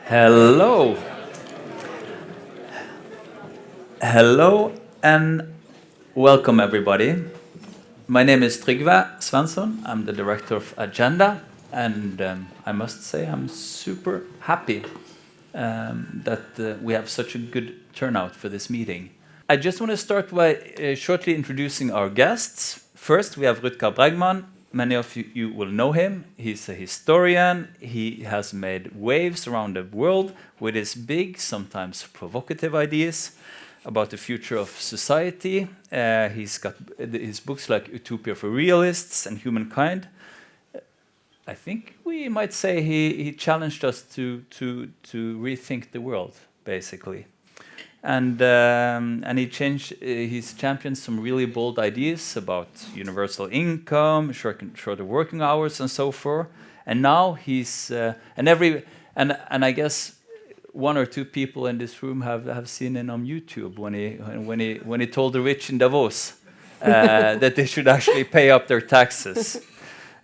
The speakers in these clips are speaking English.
Hello. Hello and welcome everybody. My name is Trygve Svensson. I'm the director of Agenda, and I must say I'm super happy that we have such a good turnout for this meeting. I just want to start by shortly introducing our guests. First, we have Rutger Bregman. Many of you will know him. He's a historian. He has made waves around the world with his big, sometimes provocative ideas about the future of society. He's got his books like Utopia for Realists and Humankind. I think we might say he challenged us to rethink the world, basically. And he's championed some really bold ideas about universal income, shorter working hours, and so forth. And now he's and I guess one or two people in this room have seen him on YouTube when he told the rich in Davos that they should actually pay up their taxes.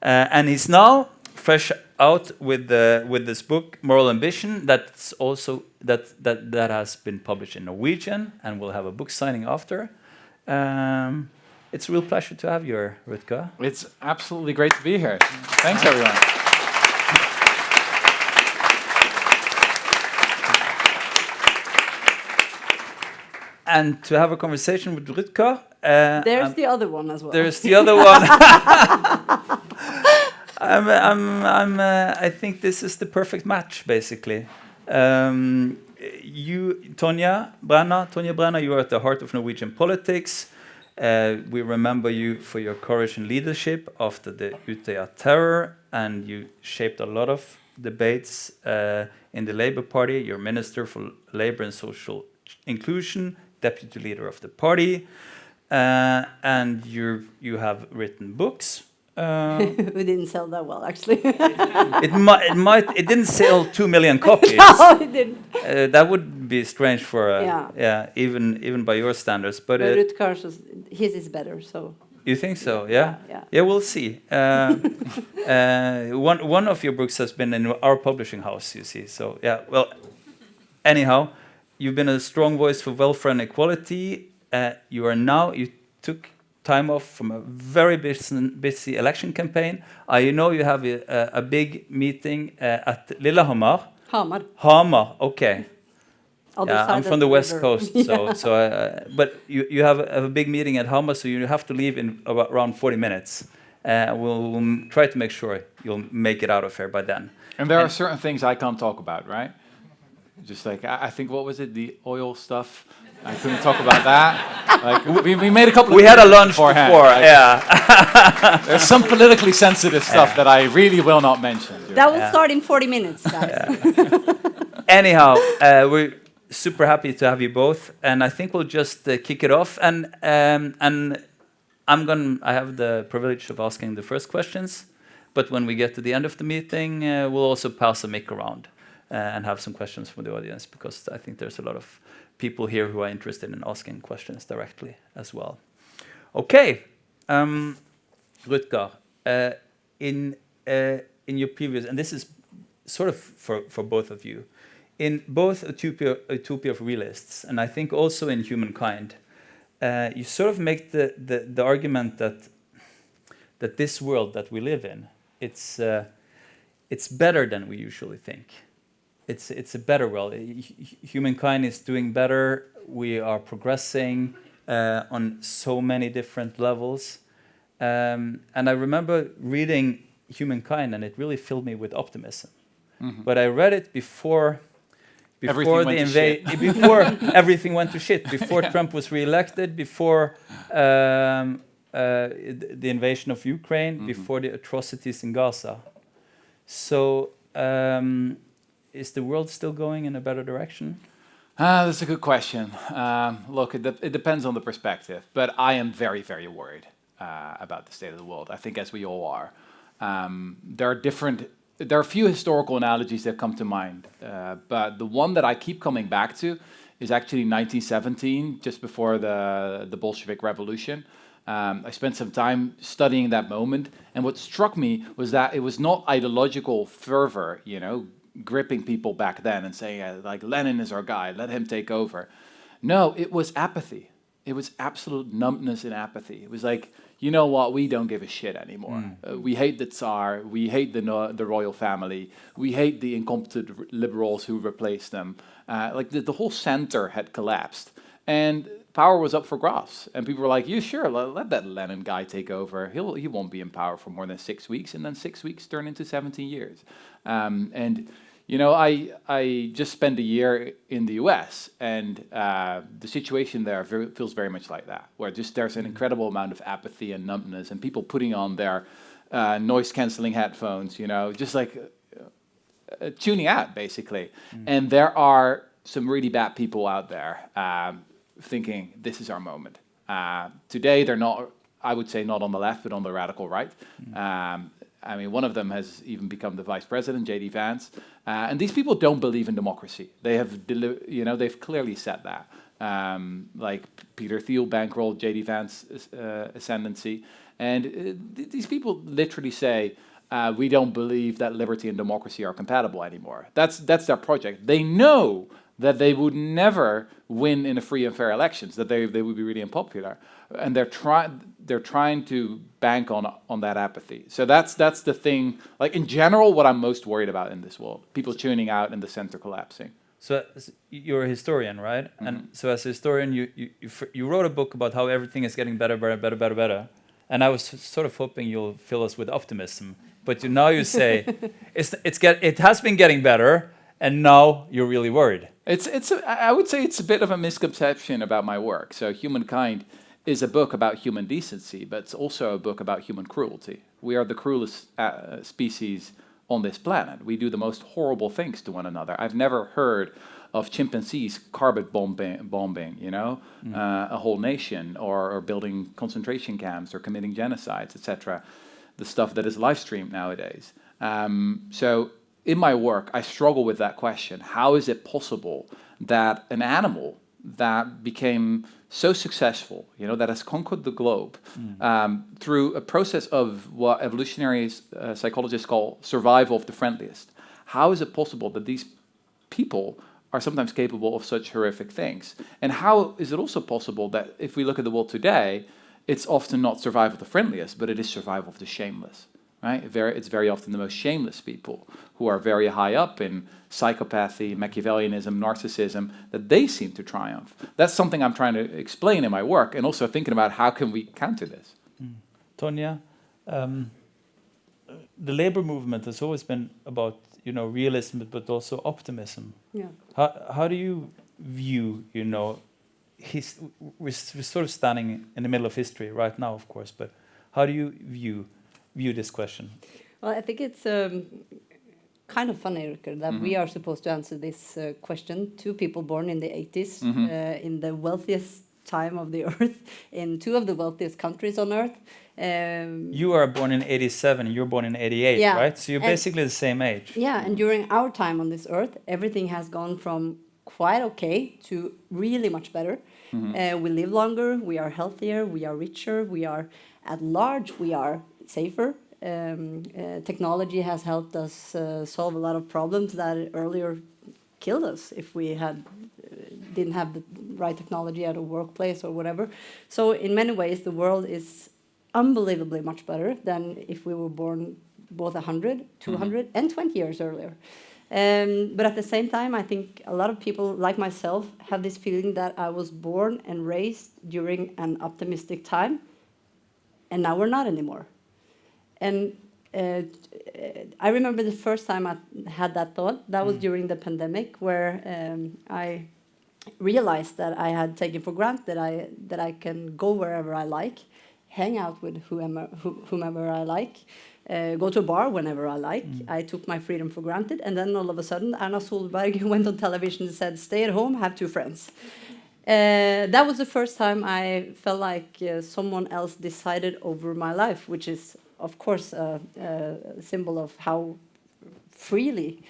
And he's now fresh out with this book, Moral Ambition, that's also that has been published in Norwegian, and we'll have a book signing after. It's a real pleasure to have you here, Rutger. It's absolutely great to be here. Thanks, everyone. And to have a conversation with Rutger. There's the other one as well. There's the other one. I think this is the perfect match, basically. You, Tonje Brenna, you are at the heart of Norwegian politics. We remember you for your courage and leadership after the Utopia terror, and you shaped a lot of debates in the Labour Party. You're Minister for Labour and Social Inclusion, Deputy Leader of the party, and you have written books. We didn't sell that well, actually. It didn't sell 2 million copies. No, it didn't. That would be strange for even by your standards. But Rutger's his is better, so. You think so? Yeah. Yeah, we'll see. One of your books has been in our publishing house, you see. So yeah. Well, anyhow, you've been a strong voice for welfare and equality. You took time off from a very busy election campaign. You know you have a big meeting at Lillehammer. Hamar, okay. I'm from the West Coast, but you have a big meeting at Hamar, so you have to leave in around 40 minutes. We'll try to make sure you'll make it out of here by then. And there are certain things I can't talk about, right? Just like, I think, what was it, the oil stuff? I couldn't talk about that. Like we made a couple of. We had a lunch beforehand. Before, yeah. There's some politically sensitive stuff that I really will not mention. That will start in 40 minutes, guys. Anyhow, we're super happy to have you both, and I think we'll just kick it off. And I have the privilege of asking the first questions, but when we get to the end of the meeting, we'll also pass a mic around and have some questions from the audience, because I think there's a lot of people here who are interested in asking questions directly as well. Okay, Rutger, in your previous, and this is sort of for both of you, in both Utopia of Realists and I think also in Humankind, you sort of make the argument that this world that we live in, it's better than we usually think. It's a better world. Humankind is doing better. We are progressing on so many different levels. And I remember reading Humankind, and it really filled me with optimism. Mm-hmm. But I read it before before everything went to shit. Before Trump was reelected, before the invasion of Ukraine, before the atrocities in Gaza. So. Is the world still going in a better direction? That's a good question. Look, it depends on the perspective, but I am very, very worried about the state of the world. I think as we all are. There are a few historical analogies that come to mind, but the one that I keep coming back to is actually 1917, just before the Bolshevik Revolution. I spent some time studying that moment, and what struck me was that it was not ideological fervor, gripping people back then and saying, like, Lenin is our guy, let him take over. No, it was apathy. It was absolute numbness and apathy. It was like, you know what, we don't give a shit anymore. We hate the Tsar, we hate the royal family, we hate the incompetent liberals who replaced them. Like the whole center had collapsed. And power was up for grabs. And people were like, yeah, sure, let that Lenin guy take over. He won't be in power for more than 6 weeks. And then 6 weeks turn into 17 years. And you know, I just spent a year in the US, and the situation there feels very much like that, where just there's an incredible amount of apathy and numbness, and people putting on their noise-canceling headphones, you know, just like tuning out, basically. And there are some really bad people out there thinking, this is our moment. Today, they're not, I would say, not on the left, but on the radical right. I mean, one of them has even become the vice president, J.D. Vance. And these people don't believe in democracy. They have, they've clearly said that. Like Peter Thiel bankrolled J.D. Vance's ascendancy. And these people literally say, we don't believe that liberty and democracy are compatible anymore. That's their project. They know that they would never win in a free and fair elections, that they would be really unpopular. And they're trying to bank on that apathy. So that's the thing. Like in general, what I'm most worried about in this world: people tuning out and the center collapsing. So you're a historian, right? And so as a historian, you wrote a book about how everything is getting better. And I was sort of hoping you'll fill us with optimism. But now you say it has been getting better, and now you're really worried. I would say it's a bit of a misconception about my work. So Humankind is a book about human decency, but it's also a book about human cruelty. We are the cruelest species on this planet. We do the most horrible things to one another. I've never heard of chimpanzees carpet bombing, you know, a whole nation, or building concentration camps, or committing genocides, etc. The stuff that is live streamed nowadays. So in my work, I struggle with that question. How is it possible that an animal that became so successful, you know, that has conquered the globe through a process of what evolutionary psychologists call survival of the friendliest, how is it possible that these people are sometimes capable of such horrific things? And how is it also possible that if we look at the world today, it's often not survival of the friendliest, but it is survival of the shameless, right? It's very often the most shameless people who are very high up in psychopathy, Machiavellianism, narcissism, that they seem to triumph. That's something I'm trying to explain in my work, and also thinking about how can we counter this. Tonje, the labor movement has always been about, you know, realism, but also optimism. Yeah. How do you view, you know, we're sort of standing in the middle of history right now, of course, but how do you view this question? Well, I think it's kind of funny, Rutger, that we are supposed to answer this question. Two people born in the 80s, in the wealthiest time of the earth, in two of the wealthiest countries on earth. You are born in 87, you're born in 88, yeah, right? So you're basically the same age. Yeah, and during our time on this earth, everything has gone from quite okay to really much better. We live longer, we are healthier, we are richer, we are at large, we are safer. Technology has helped us solve a lot of problems that earlier killed us if we didn't have the right technology at a workplace or whatever. So in many ways, the world is unbelievably much better than if we were born both 100, 200, and 20 years earlier. But at the same time, I think a lot of people like myself have this feeling that I was born and raised during an optimistic time, and now we're not anymore. And I remember the first time I had that thought. That was during the pandemic, where I realized that I had taken for granted that I can go wherever I like, hang out with whomever I like, go to a bar whenever I like. I took my freedom for granted, and then all of a sudden, Erna Solberg went on television and said, "Stay at home, have 2 friends." That was the first time I felt like someone else decided over my life, which is, of course, a symbol of how freely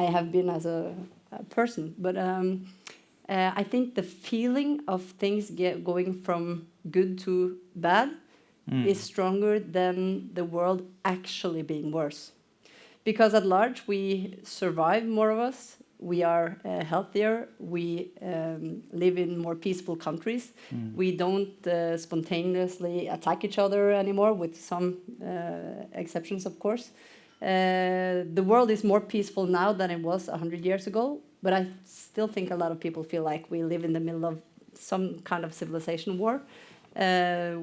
I have been as a person. But I think the feeling of things going from good to bad is stronger than the world actually being worse. because at large we survive, more of us. We are healthier. We live in more peaceful countries. We don't spontaneously attack each other anymore, with some exceptions, of course. The world is more peaceful now than it was 100 years ago, but I still think a lot of people feel like we live in the middle of some kind of civilization war,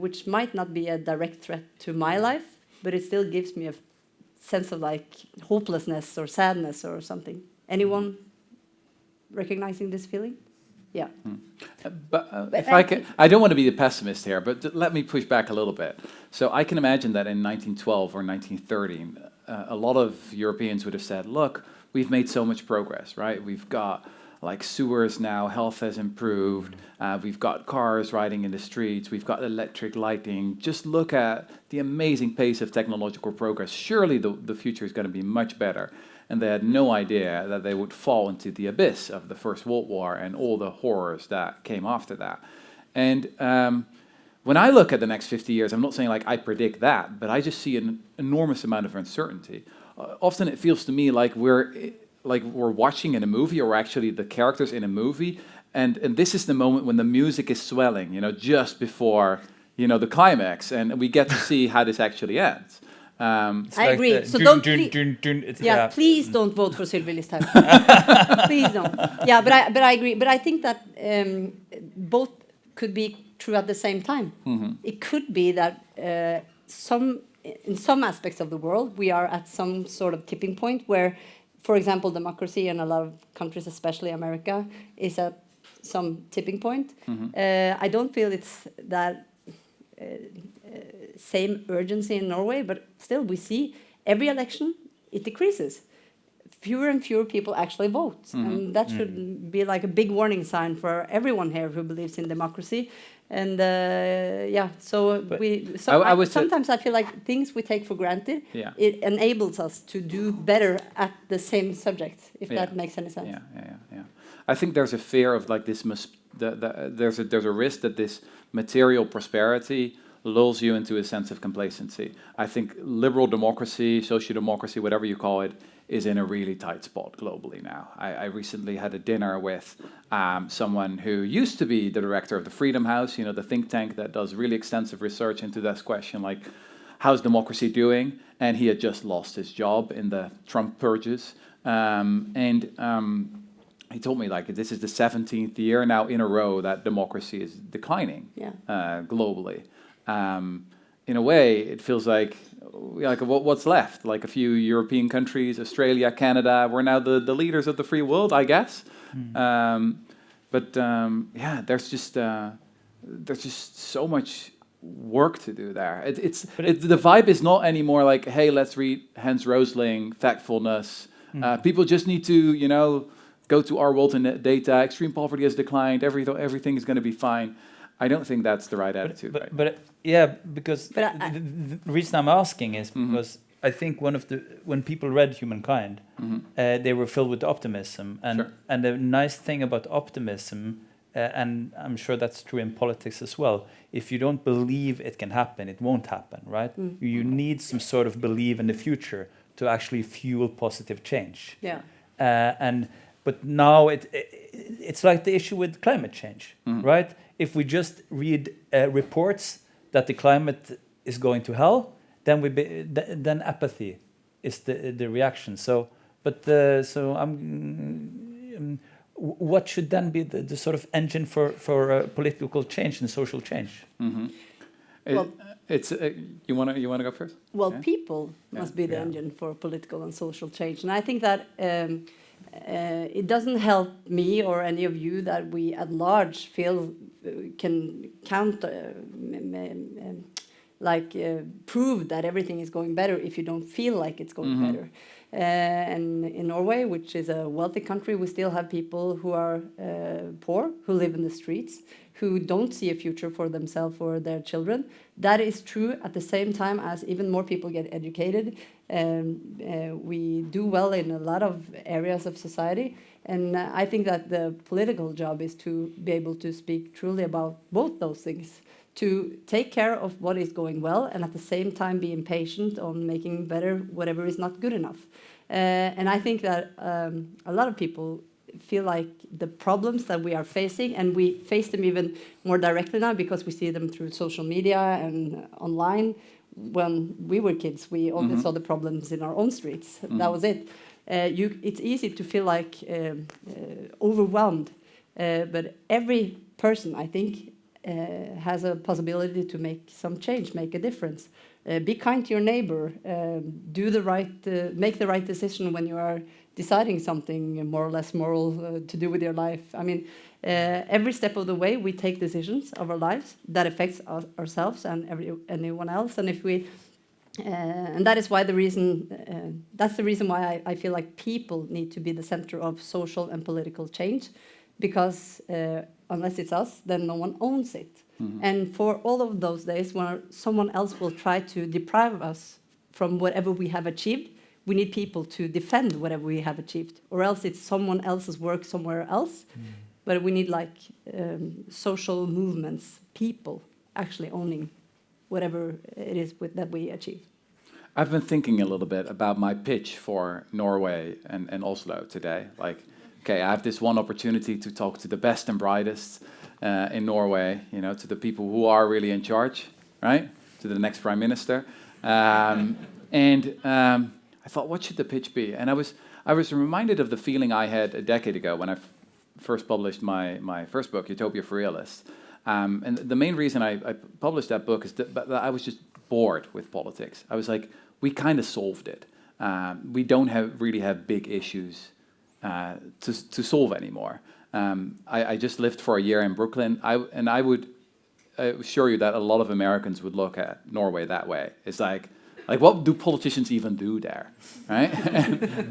which might not be a direct threat to my life, but it still gives me a sense of like hopelessness or sadness or something. Anyone recognizing this feeling? Yeah. But if I can, I don't want to be the pessimist here, but let me push back a little bit. So I can imagine that in 1912 or 1913, a lot of Europeans would have said, look, we've made so much progress, right? We've got like sewers now, health has improved, we've got cars riding in the streets, we've got electric lighting. Just look at the amazing pace of technological progress. Surely the future is going to be much better. And they had no idea that they would fall into the abyss of the First World War and all the horrors that came after that. And when I look at the next 50 years, I'm not saying like I predict that, but I just see an enormous amount of uncertainty. Often it feels to me like we're watching in a movie, or actually the characters in a movie, and this is the moment when the music is swelling, just before, the climax, and we get to see how this actually ends. I agree. So don't please don't vote for Sylvie this time. Please don't. Yeah, but I agree. But I think that both could be true at the same time. It could be that in some aspects of the world we are at some sort of tipping point where, for example, democracy in a lot of countries, especially America, is at some tipping point. I don't feel it's that same urgency in Norway, but still we see every election it decreases. Fewer and fewer people actually vote, and that should be like a big warning sign for everyone here who believes in democracy. And sometimes I feel like things we take for granted, it enables us to do better at the same subject, if that makes any sense. Yeah. I think there's a fear of like this. There's a risk that this material prosperity lulls you into a sense of complacency. I think liberal democracy, social democracy, whatever you call it, is in a really tight spot globally now. I recently had a dinner with someone who used to be the director of the Freedom House, the think tank that does really extensive research into this question, like how's democracy doing? And he had just lost his job in the Trump purges. He told me like this is the 17th year now in a row that democracy is declining globally. In a way, it feels like what's left? Like a few European countries, Australia, Canada, we're now the leaders of the free world, I guess. There's just so much work to do there. The vibe is not anymore like, hey, let's read Hans Rosling, Factfulness. People just need to, go to our world in data. Extreme poverty has declined. Everything is going to be fine. I don't think that's the right attitude. Because the reason I'm asking is because I think when people read Humankind, they were filled with optimism, and the nice thing about optimism, and I'm sure that's true in politics as well. If you don't believe it can happen, it won't happen, right? You need some sort of belief in the future to actually fuel positive change. But now it's like the issue with climate change, right? If we just read reports that the climate is going to hell, then apathy is the reaction. What should then be the sort of engine for political change and social change? Well, you want to go first? Well, people must be the engine for political and social change, and I think that. It doesn't help me or any of you that we at large feel can count prove that everything is going better if you don't feel like it's going better. And in Norway, which is a wealthy country, we still have people who are poor, who live in the streets, who don't see a future for themselves or their children. That is true at the same time as even more people get educated. We do well in a lot of areas of society. And I think that the political job is to be able to speak truly about both those things, to take care of what is going well and at the same time be impatient on making better whatever is not good enough. And I think that a lot of people feel like the problems that we are facing, and we face them even more directly now because we see them through social media and online. When we were kids, we only saw the problems in our own streets. That was it. It's easy to feel like overwhelmed, but every person, I think, has a possibility to make some change, make a difference. Be kind to your neighbor. Make the right decision when you are deciding something more or less moral to do with your life. I mean, every step of the way, we take decisions of our lives that affects ourselves and anyone else. And if we, and that is why that's the reason why I feel like people need to be the center of social and political change, because unless it's us, then no one owns it. And for all of those days when someone else will try to deprive us from whatever we have achieved, we need people to defend whatever we have achieved, or else it's someone else's work somewhere else. But we need like social movements, people actually owning whatever it is that we achieve. I've been thinking a little bit about my pitch for Norway and Oslo today. Like, okay, I have this one opportunity to talk to the best and brightest in Norway, you know, to the people who are really in charge, right? To the next prime minister. I thought, what should the pitch be? And I was reminded of the feeling I had a decade ago when I first published my first book, Utopia for Realists. And the main reason I published that book is that I was just bored with politics. I was like, we kind of solved it. We don't really have big issues to solve anymore. I just lived for a year in Brooklyn, I would assure you that a lot of Americans would look at Norway that way. It's like what do politicians even do there, right?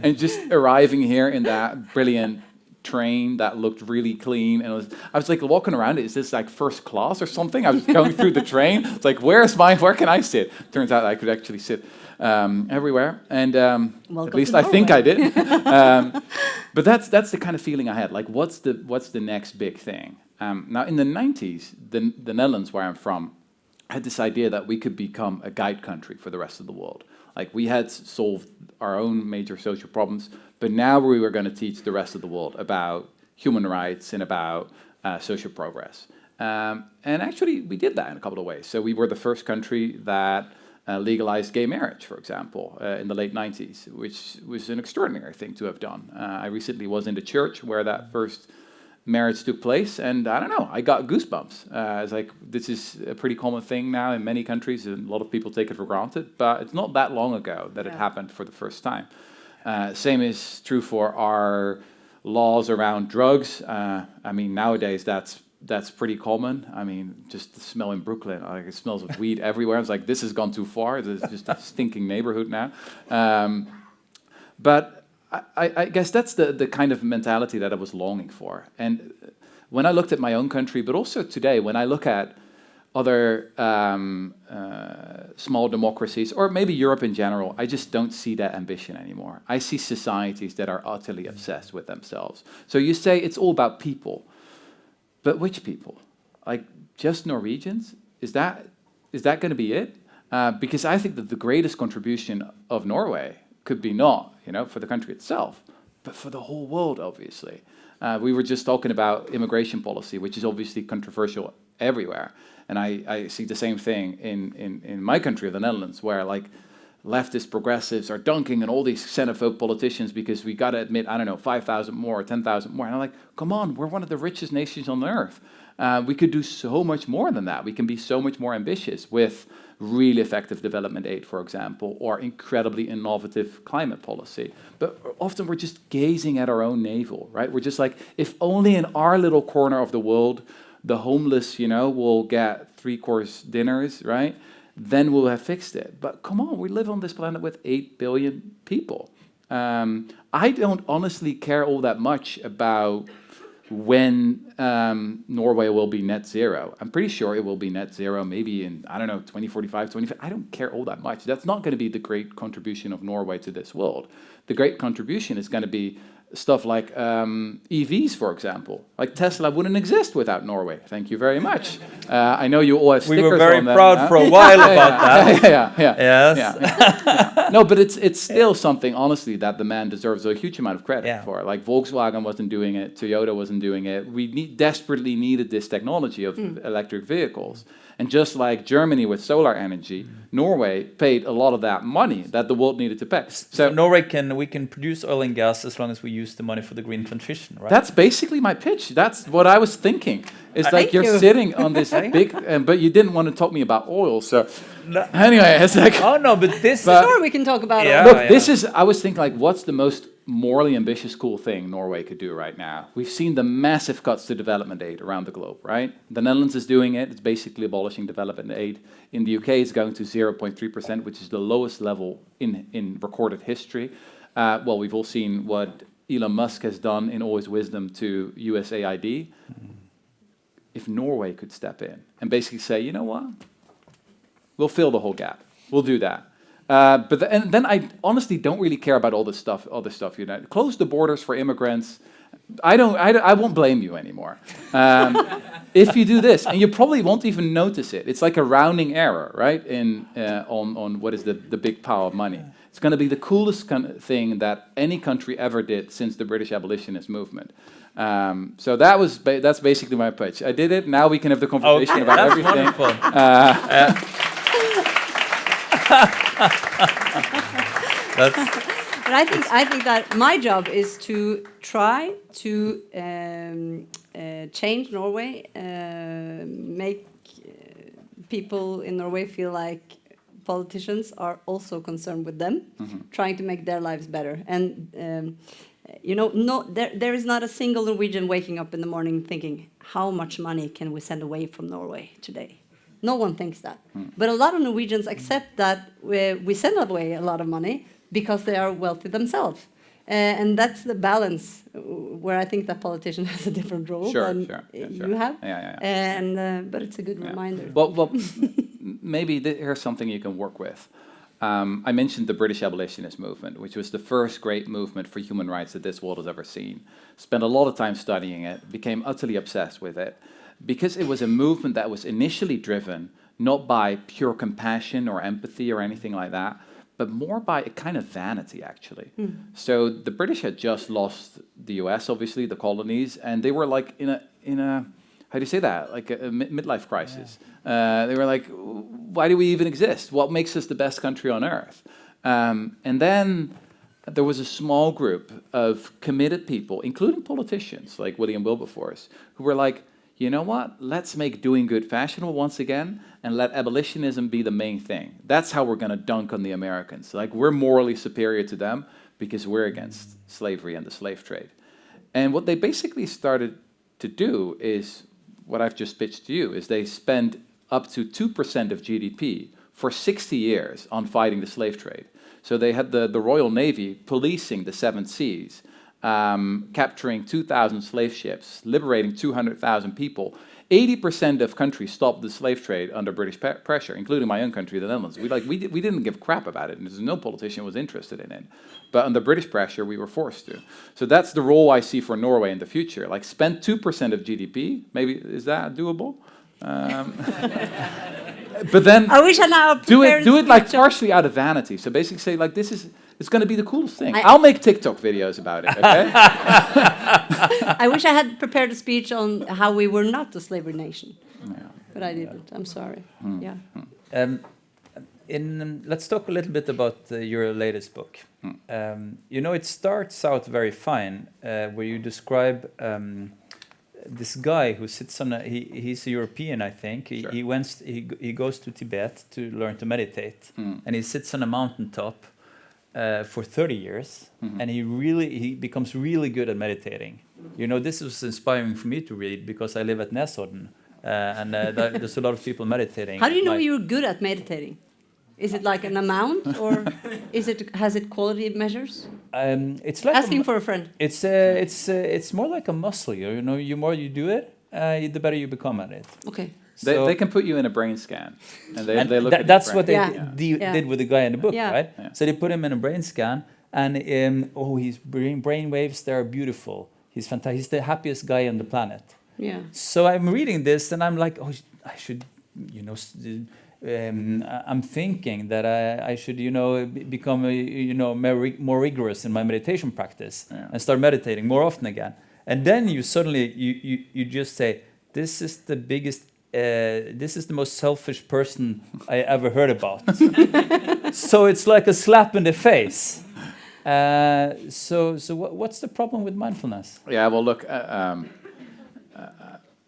and just arriving here in that brilliant train that looked really clean, and I was like walking around. Is this like first class or something? I was going through the train. It's like, where can I sit? Turns out I could actually sit everywhere, and at least I think I did. But that's the kind of feeling I had. Like, what's the next big thing? Now, in the 90s, the Netherlands, where I'm from, had this idea that we could become a guide country for the rest of the world. Like, we had solved our own major social problems, but now we were going to teach the rest of the world about human rights and about social progress. And actually, we did that in a couple of ways. So we were the first country that legalized gay marriage, for example, in the late 90s, which was an extraordinary thing to have done. I recently was in the church where that first marriage took place, and I don't know, I got goosebumps. It's like, this is a pretty common thing now in many countries, and a lot of people take it for granted, but it's not that long ago that it happened for the first time. Same is true for our laws around drugs. I mean, nowadays that's pretty common. I mean, just the smell in Brooklyn, like, it smells of weed everywhere. It's like, this has gone too far. It's just a stinking neighborhood now. But I guess that's the kind of mentality that I was longing for. And when I looked at my own country, but also today, when I look at other small democracies, or maybe Europe in general, I just don't see that ambition anymore. I see societies that are utterly obsessed with themselves. So you say it's all about people, but which people? Like, just Norwegians? Is that going to be it? Because I think that the greatest contribution of Norway could be not, for the country itself, but for the whole world, obviously. We were just talking about immigration policy, which is obviously controversial everywhere. And I see the same thing in my country, the Netherlands, where like leftist progressives are dunking on all these xenophobe politicians because we got to admit, 5,000 more, 10,000 more. And I'm like, come on, we're one of the richest nations on earth. We could do so much more than that. We can be so much more ambitious with really effective development aid, for example, or incredibly innovative climate policy. But often we're just gazing at our own navel, right? We're just like, if only in our little corner of the world, the homeless, will get 3-course dinners, right? Then we'll have fixed it. But come on, we live on this planet with 8 billion people. I don't honestly care all that much about when Norway will be net zero. I'm pretty sure it will be net zero maybe in, 2045, 2050. I don't care all that much. That's not going to be the great contribution of Norway to this world. The great contribution is going to be stuff like EVs, for example. Like Tesla wouldn't exist without Norway. Thank you very much. I know you all have stickers on them. We were very proud for a while about that. Yes. Yeah. No, but it's still something, honestly, that the man deserves a huge amount of credit for. Like Volkswagen wasn't doing it, Toyota wasn't doing it. We desperately needed this technology of electric vehicles. And just like Germany with solar energy, Norway paid a lot of that money that the world needed to pay. So Norway we can produce oil and gas as long as we use the money for the green transition, right? That's basically my pitch. That's what I was thinking. It's like you're sitting on this big, but you didn't want to talk me about oil, so anyway, it's like. Oh no, but this. Sure, we can talk about it. Look, this is. I was thinking like, what's the most morally ambitious, cool thing Norway could do right now? We've seen the massive cuts to development aid around the globe, right? The Netherlands is doing it. It's basically abolishing development aid. In the UK, it's going to 0.3%, which is the lowest level in recorded history. Well, we've all seen what Elon Musk has done in all his wisdom to USAID. If Norway could step in and basically say, you know what? We'll fill the whole gap. We'll do that. And then I honestly don't really care about all this stuff. Other stuff, you know, close the borders for immigrants. I won't blame you anymore. If you do this, and you probably won't even notice it. It's like a rounding error, right? On what is the big pile of money. It's going to be the coolest thing that any country ever did since the British abolitionist movement. So that's basically my pitch. I did it. Now we can have the conversation about everything. But I think that my job is to try to change Norway, make people in Norway feel like politicians are also concerned with them, trying to make their lives better. And there is not a single Norwegian waking up in the morning thinking, how much money can we send away from Norway today? No one thinks that. But a lot of Norwegians accept that we send away a lot of money because they are wealthy themselves. And that's the balance where I think that politician has a different role than you have. But it's a good reminder. Well, maybe here's something you can work with. I mentioned the British abolitionist movement, which was the first great movement for human rights that this world has ever seen. Spent a lot of time studying it, became utterly obsessed with it, because it was a movement that was initially driven not by pure compassion or empathy or anything like that, but more by a kind of vanity, actually. So the British had just lost the US, obviously, the colonies, and they were like in a how do you say that? Like a midlife crisis. They were like, why do we even exist? What makes us the best country on earth? And then there was a small group of committed people, including politicians like William Wilberforce, who were like, you know what? Let's make doing good fashionable once again and let abolitionism be the main thing. That's how we're going to dunk on the Americans. Like, we're morally superior to them because we're against slavery and the slave trade. And what they basically started to do is what I've just pitched to you, is they spend up to 2% of GDP for 60 years on fighting the slave trade. So they had the Royal Navy policing the 7 seas, capturing 2,000 slave ships, liberating 200,000 people. 80% of countries stopped the slave trade under British pressure, including my own country, the Netherlands. We didn't give a crap about it, and no politician was interested in it. But under British pressure, we were forced to. So that's the role I see for Norway in the future. Like, spend 2% of GDP. Maybe, is that doable? But then I wish I now do it like partially out of vanity. So basically say like, it's going to be the coolest thing. I'll make TikTok videos about it, okay? I wish I had prepared a speech on how we were not a slavery nation. But I didn't. I'm sorry. Let's talk a little bit about your latest book. It starts out very fine, where you describe this guy who sits on he's a European, I think. He goes to Tibet to learn to meditate, and he sits on a mountaintop for 30 years, and he becomes really good at meditating. This was inspiring for me to read because I live at Nesodden, and there's a lot of people meditating. How do you know you're good at meditating? Is it like an amount, or has it quality measures? It's like asking for a friend. It's more like a muscle. The more you do it, the better you become at it. Okay. They can put you in a brain scan, and they look at that's what they did with the guy in the book, right? Yeah. So they put him in a brain scan, and his brain waves, they are beautiful. He's fantastic. He's the happiest guy on the planet. Yeah. So I'm reading this, and I'm like, oh, I should, I'm thinking that I should, become, more rigorous in my meditation practice and start meditating more often again. And then you suddenly, you just say, this is the most selfish person I ever heard about. So it's like a slap in the face. So what's the problem with mindfulness? Yeah, well, look,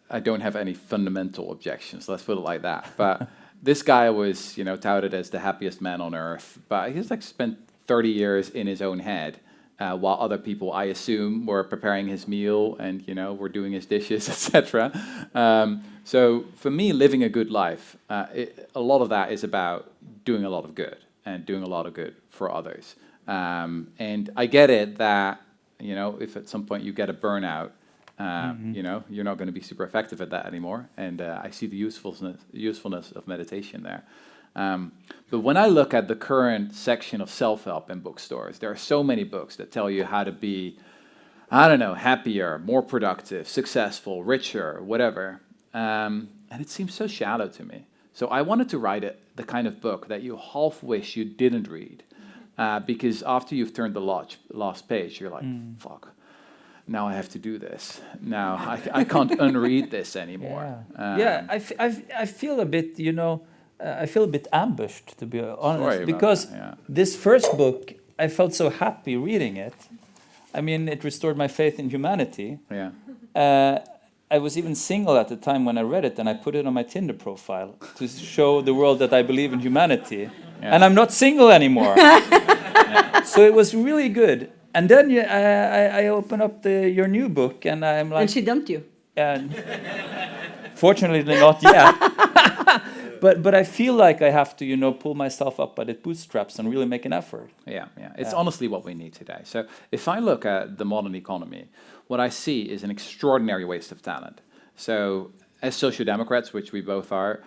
I don't have any fundamental objections, let's put it like that. But this guy was, touted as the happiest man on earth, but he's spent 30 years in his own head, while other people, I assume, were preparing his meal and, were doing his dishes, etc. So for me, living a good life, a lot of that is about doing a lot of good and doing a lot of good for others. And I get it that, if at some point you get a burnout, you're not going to be super effective at that anymore. And I see the usefulness of meditation there. But when I look at the current section of self-help in bookstores, there are so many books that tell you how to be, happier, more productive, successful, richer, whatever. And it seems so shallow to me. So I wanted to write the kind of book that you half wish you didn't read. Because after you've turned the last page, you're like, fuck. Now I have to do this. Now I can't unread this anymore. I feel a bit, I feel a bit ambushed, to be honest, because this first book, I felt so happy reading it. I mean, it restored my faith in humanity. Yeah. I was even single at the time when I read it, and I put it on my Tinder profile to show the world that I believe in humanity. Yeah. And I'm not single anymore. So it was really good. And then I open up your new book, and I'm like... And she dumped you? Fortunately not yet. But I feel like I have to, pull myself up by the bootstraps and really make an effort. Yeah. It's honestly what we need today. So if I look at the modern economy, what I see is an extraordinary waste of talent. So as social democrats, which we both are,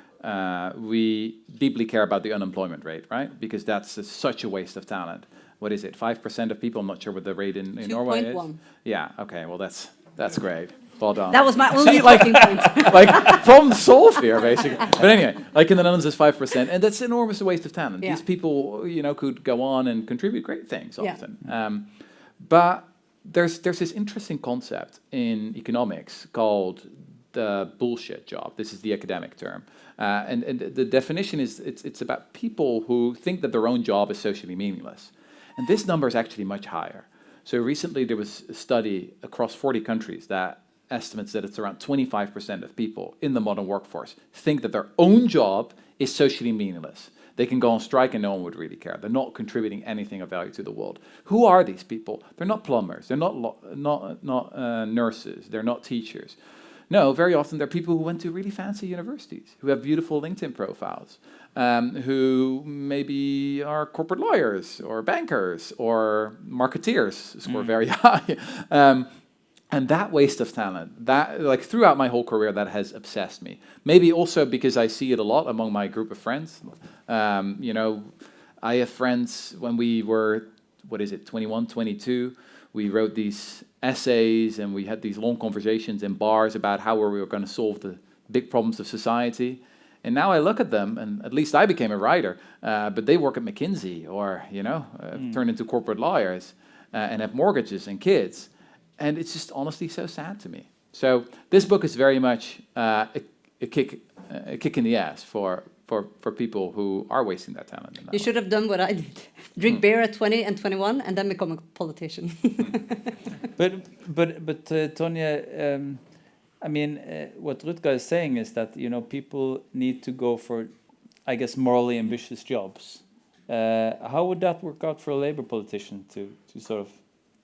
we deeply care about the unemployment rate, right? Because that's such a waste of talent. What is it, 5% of people? I'm not sure what the rate in Norway is. 2.1. Yeah, okay, well, that's great. Well done. That was my only talking point. Problem solved here, basically. But anyway, in the Netherlands, it's 5%, and that's an enormous waste of talent. Yeah. These people, could go on and contribute great things often. Yeah. But there's this interesting concept in economics called the bullshit job. This is the academic term. And the definition is it's about people who think that their own job is socially meaningless. And this number is actually much higher. So recently there was a study across 40 countries that estimates that it's around 25% of people in the modern workforce think that their own job is socially meaningless. They can go on strike and no one would really care. They're not contributing anything of value to the world. Who are these people? They're not plumbers. They're not nurses. They're not teachers. No, very often they're people who went to really fancy universities, who have beautiful LinkedIn profiles, who maybe are corporate lawyers or bankers or marketeers, score very high. And that waste of talent, that throughout my whole career, that has obsessed me. Maybe also because I see it a lot among my group of friends. I have friends when we were, 21, 22, we wrote these essays and we had these long conversations in bars about how we were going to solve the big problems of society. And now I look at them, and at least I became a writer, but they work at McKinsey or, turned into corporate lawyers and have mortgages and kids. And it's just honestly so sad to me. So this book is very much a kick in the ass for people who are wasting their talent. You should have done what I did. Drink beer at 20 and 21 and then become a politician. But Tonje, what Rutger is saying is that, people need to go for, I guess, morally ambitious jobs. How would that work out for a Labour politician to sort of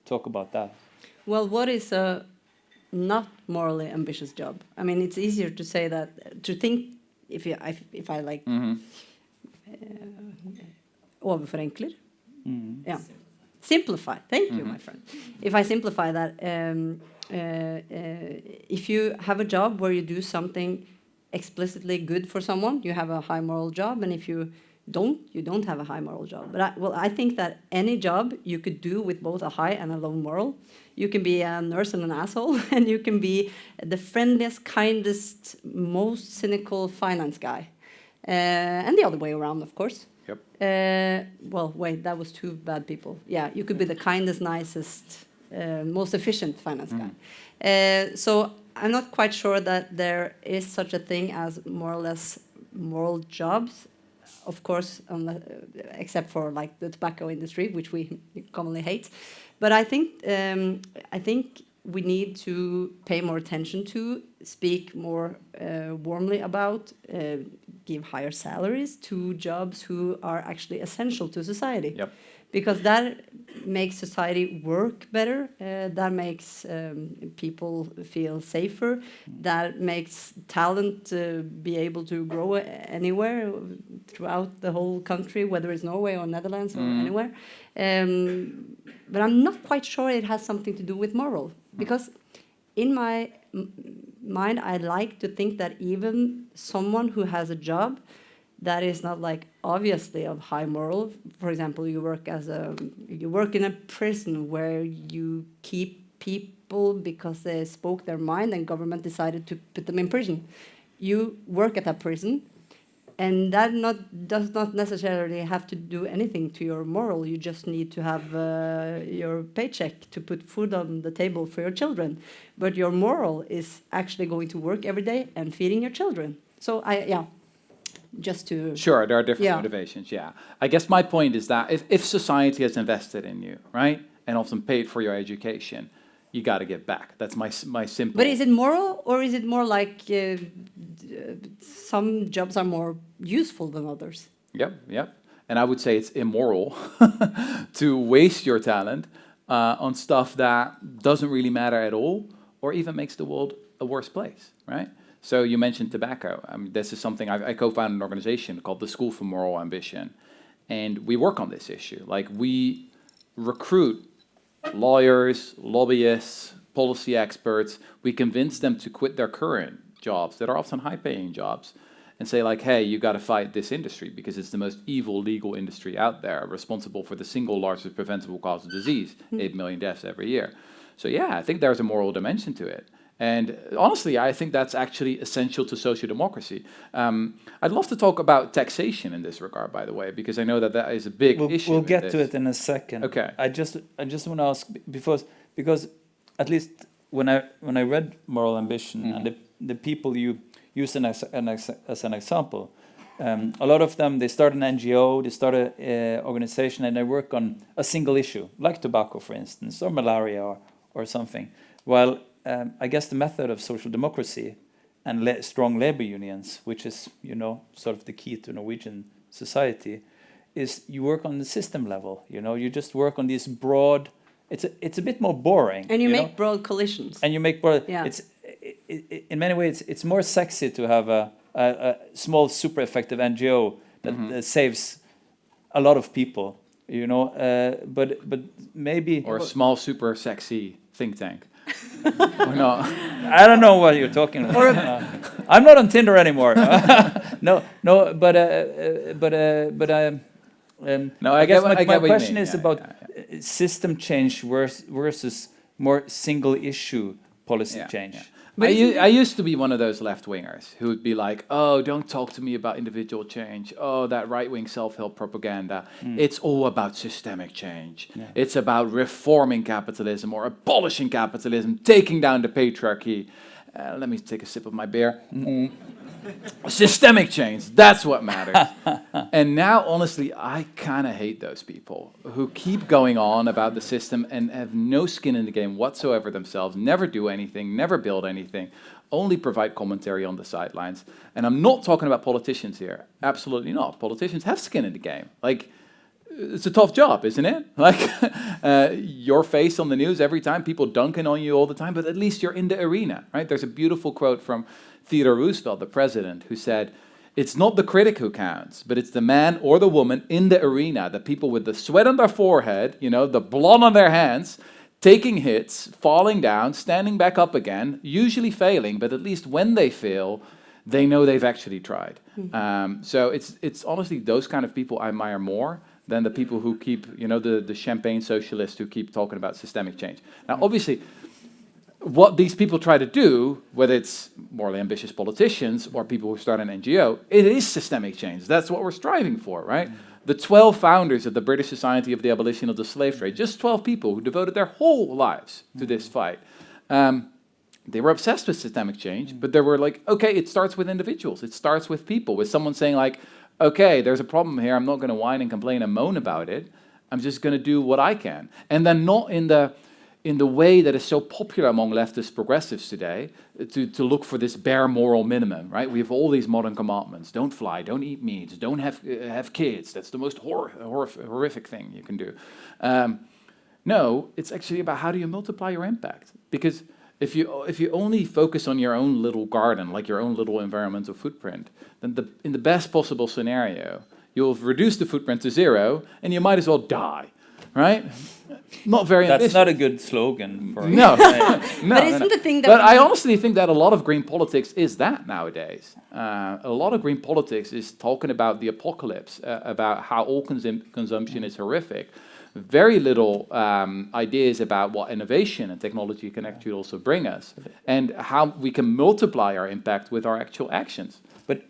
talk about that? Well, what is a not morally ambitious job? I mean, it's easier to say that, to think, if I like, overforenkler. Yeah. Simplify. Thank you, my friend. If I simplify that, if you have a job where you do something explicitly good for someone, you have a high moral job, and if you you don't have a high moral job. But I think that any job you could do with both a high and a low moral. You can be a nurse and an asshole, and you can be the friendliest, kindest, most cynical finance guy. And the other way around, of course. Yep. Well, wait, that was two bad people. Yeah, you could be the kindest, nicest, most efficient finance guy. So I'm not quite sure that there is such a thing as more or less moral jobs, of course, except for like the tobacco industry, which we commonly hate. But I think we need to pay more attention to, speak more warmly about, give higher salaries to jobs who are actually essential to society. Yep. Because that makes society work better, that makes people feel safer, that makes talent be able to grow anywhere throughout the whole country, whether it's Norway or Netherlands or anywhere. But I'm not quite sure it has something to do with moral, because in my mind, I like to think that even someone who has a job that is not like obviously of high moral. For example, you work in a prison where you keep people because they spoke their mind and government decided to put them in prison. You work at that prison, and that does not necessarily have to do anything to your moral. You just need to have your paycheck to put food on the table for your children. But your moral is actually going to work every day and feeding your children. So just to... Sure, there are different motivations, yeah. I guess my point is that if society has invested in you, right, and often paid for your education, you got to give back. That's my simple... But is it moral, or is it more like some jobs are more useful than others? Yep. And I would say it's immoral to waste your talent on stuff that doesn't really matter at all, or even makes the world a worse place, right? So you mentioned tobacco. I mean, this is something I co-founded an organization called the School for Moral Ambition, and we work on this issue. Like, we recruit lawyers, lobbyists, policy experts. We convince them to quit their current jobs that are often high-paying jobs, and say like, hey, you got to fight this industry because it's the most evil legal industry out there, responsible for the single largest preventable cause of disease, 8 million deaths every year. So yeah, I think there's a moral dimension to it. And honestly, I think that's actually essential to social democracy. I'd love to talk about taxation in this regard, by the way, because I know that is a big issue. We'll get to it in a second. Okay. I just want to ask because at least when I read Moral Ambition and the people you use as an example, a lot of them, they start an NGO, they start an organization, and they work on a single issue, like tobacco, for instance, or malaria or something. While I guess the method of social democracy and strong labor unions, which is, sort of the key to Norwegian society, is you work on the system level. You just work on these broad. It's a bit more boring. And you make broad coalitions. And you make broad. Yeah. In many ways, it's more sexy to have a small, super effective NGO that saves a lot of people. But maybe or a small, super sexy think tank. Or not. I don't know what you're talking about. I'm not on Tinder anymore. No. But I guess my question is about system change versus more single issue policy change. Yeah. I used to be one of those left-wingers who would be like, oh, don't talk to me about individual change. Oh, that right-wing self-help propaganda. It's all about systemic change. Yeah. It's about reforming capitalism or abolishing capitalism, taking down the patriarchy. Let me take a sip of my beer. Systemic change, that's what matters. And now, honestly, I kind of hate those people who keep going on about the system and have no skin in the game whatsoever themselves, never do anything, never build anything, only provide commentary on the sidelines. And I'm not talking about politicians here. Absolutely not. Politicians have skin in the game. Like, it's a tough job, isn't it? Like, your face on the news every time, people dunking on you all the time, but at least you're in the arena, right? There's a beautiful quote from Theodore Roosevelt, the president, who said, it's not the critic who counts, but it's the man or the woman in the arena, the people with the sweat on their forehead, the blood on their hands, taking hits, falling down, standing back up again, usually failing, but at least when they fail, they know they've actually tried. So it's honestly those kind of people I admire more than the people who keep, the champagne socialists who keep talking about systemic change. Now, obviously, what these people try to do, whether it's morally ambitious politicians or people who start an NGO, it is systemic change. That's what we're striving for, right? The 12 founders of the British Society of the Abolition of the Slave Trade, just 12 people who devoted their whole lives to this fight. They were obsessed with systemic change, but they were like, okay, it starts with individuals. It starts with people, with someone saying like, okay, there's a problem here. I'm not going to whine and complain and moan about it. I'm just going to do what I can. And then not in the way that is so popular among leftist progressives today, to look for this bare moral minimum, right? We have all these modern commandments. Don't fly, don't eat meat, don't have kids. That's the most horrific thing you can do. No, it's actually about how do you multiply your impact? Because if you only focus on your own little garden, like your own little environmental footprint, then in the best possible scenario, you'll have reduced the footprint to 0, and you might as well die, right? Not very ambitious. That's not a good slogan. For no. But isn't the thing that... But I honestly think that a lot of green politics is that nowadays. A lot of green politics is talking about the apocalypse, about how all consumption is horrific. Very little ideas about what innovation and technology can actually also bring us, and how we can multiply our impact with our actual actions. But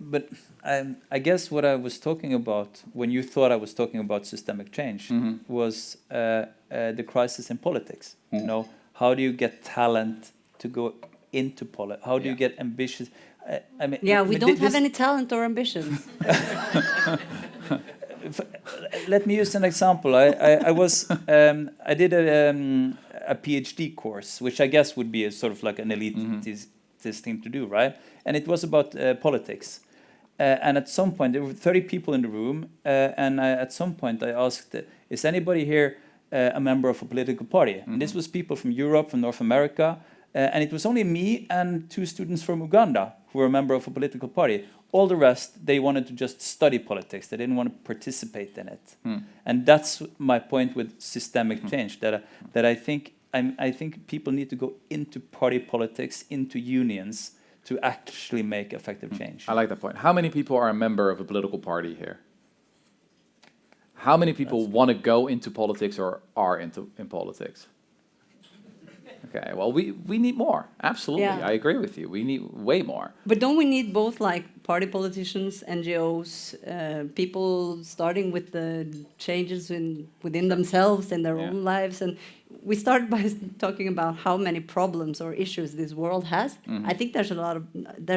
I guess what I was talking about when you thought I was talking about systemic change was the crisis in politics. How do you get talent to go into politics? How do you get ambitious? We don't have any talent or ambitions. Let me use an example. I did a PhD course, which I guess would be a sort of like an elitist thing to do, right? And it was about politics. And at some point, there were 30 people in the room, and at some point I asked, is anybody here a member of a political party? And this was people from Europe, from North America, and it was only me and 2 students from Uganda who were a member of a political party. All the rest, they wanted to just study politics. They didn't want to participate in it. And that's my point with systemic change, that I think people need to go into party politics, into unions, to actually make effective change. I like that point. How many people are a member of a political party here? How many people want to go into politics or are in politics? Okay, well, we need more. Absolutely, I agree with you. We need way more. But don't we need both, like party politicians, NGOs, people starting with the changes within themselves and their own lives? And we started by talking about how many problems or issues this world has. I think there's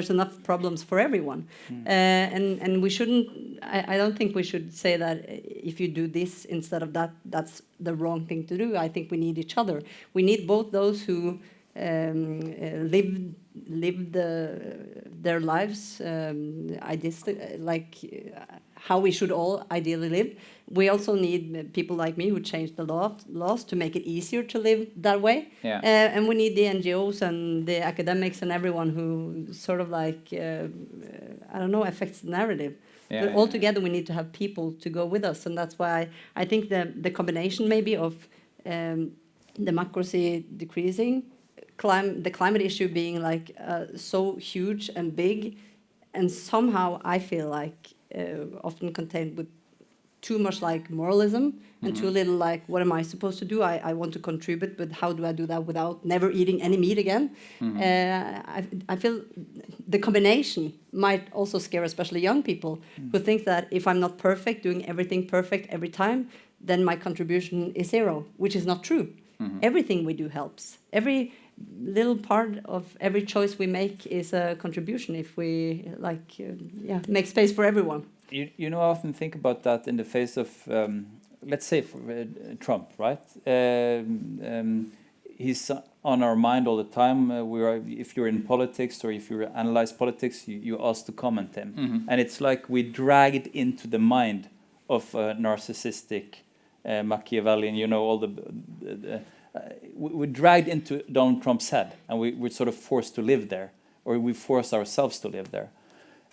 enough problems for everyone, and we shouldn't. I don't think we should say that if you do this instead of that, that's the wrong thing to do. I think we need each other. We need both those who live their lives, how we should all ideally live. We also need people like me who change the laws to make it easier to live that way. And we need the NGOs and the academics and everyone who sort of affects the narrative. But altogether, we need to have people to go with us, and that's why I think the combination maybe of democracy decreasing, the climate issue being like so huge and big, and somehow I feel like often contained with too much like moralism and too little like what am I supposed to do? I want to contribute, but how do I do that without never eating any meat again? I feel the combination might also scare especially young people who think that if I'm not perfect, doing everything perfect every time, then my contribution is 0, which is not true. Everything we do helps. Every little part of every choice we make is a contribution if we make space for everyone. I often think about that in the face of, let's say, Trump, right? He's on our mind all the time. If you're in politics or if you analyze politics, you ask to comment him. And it's like we dragged into the mind of narcissistic Machiavellian, all we dragged into Donald Trump's head, and we're sort of forced to live there, or we force ourselves to live there.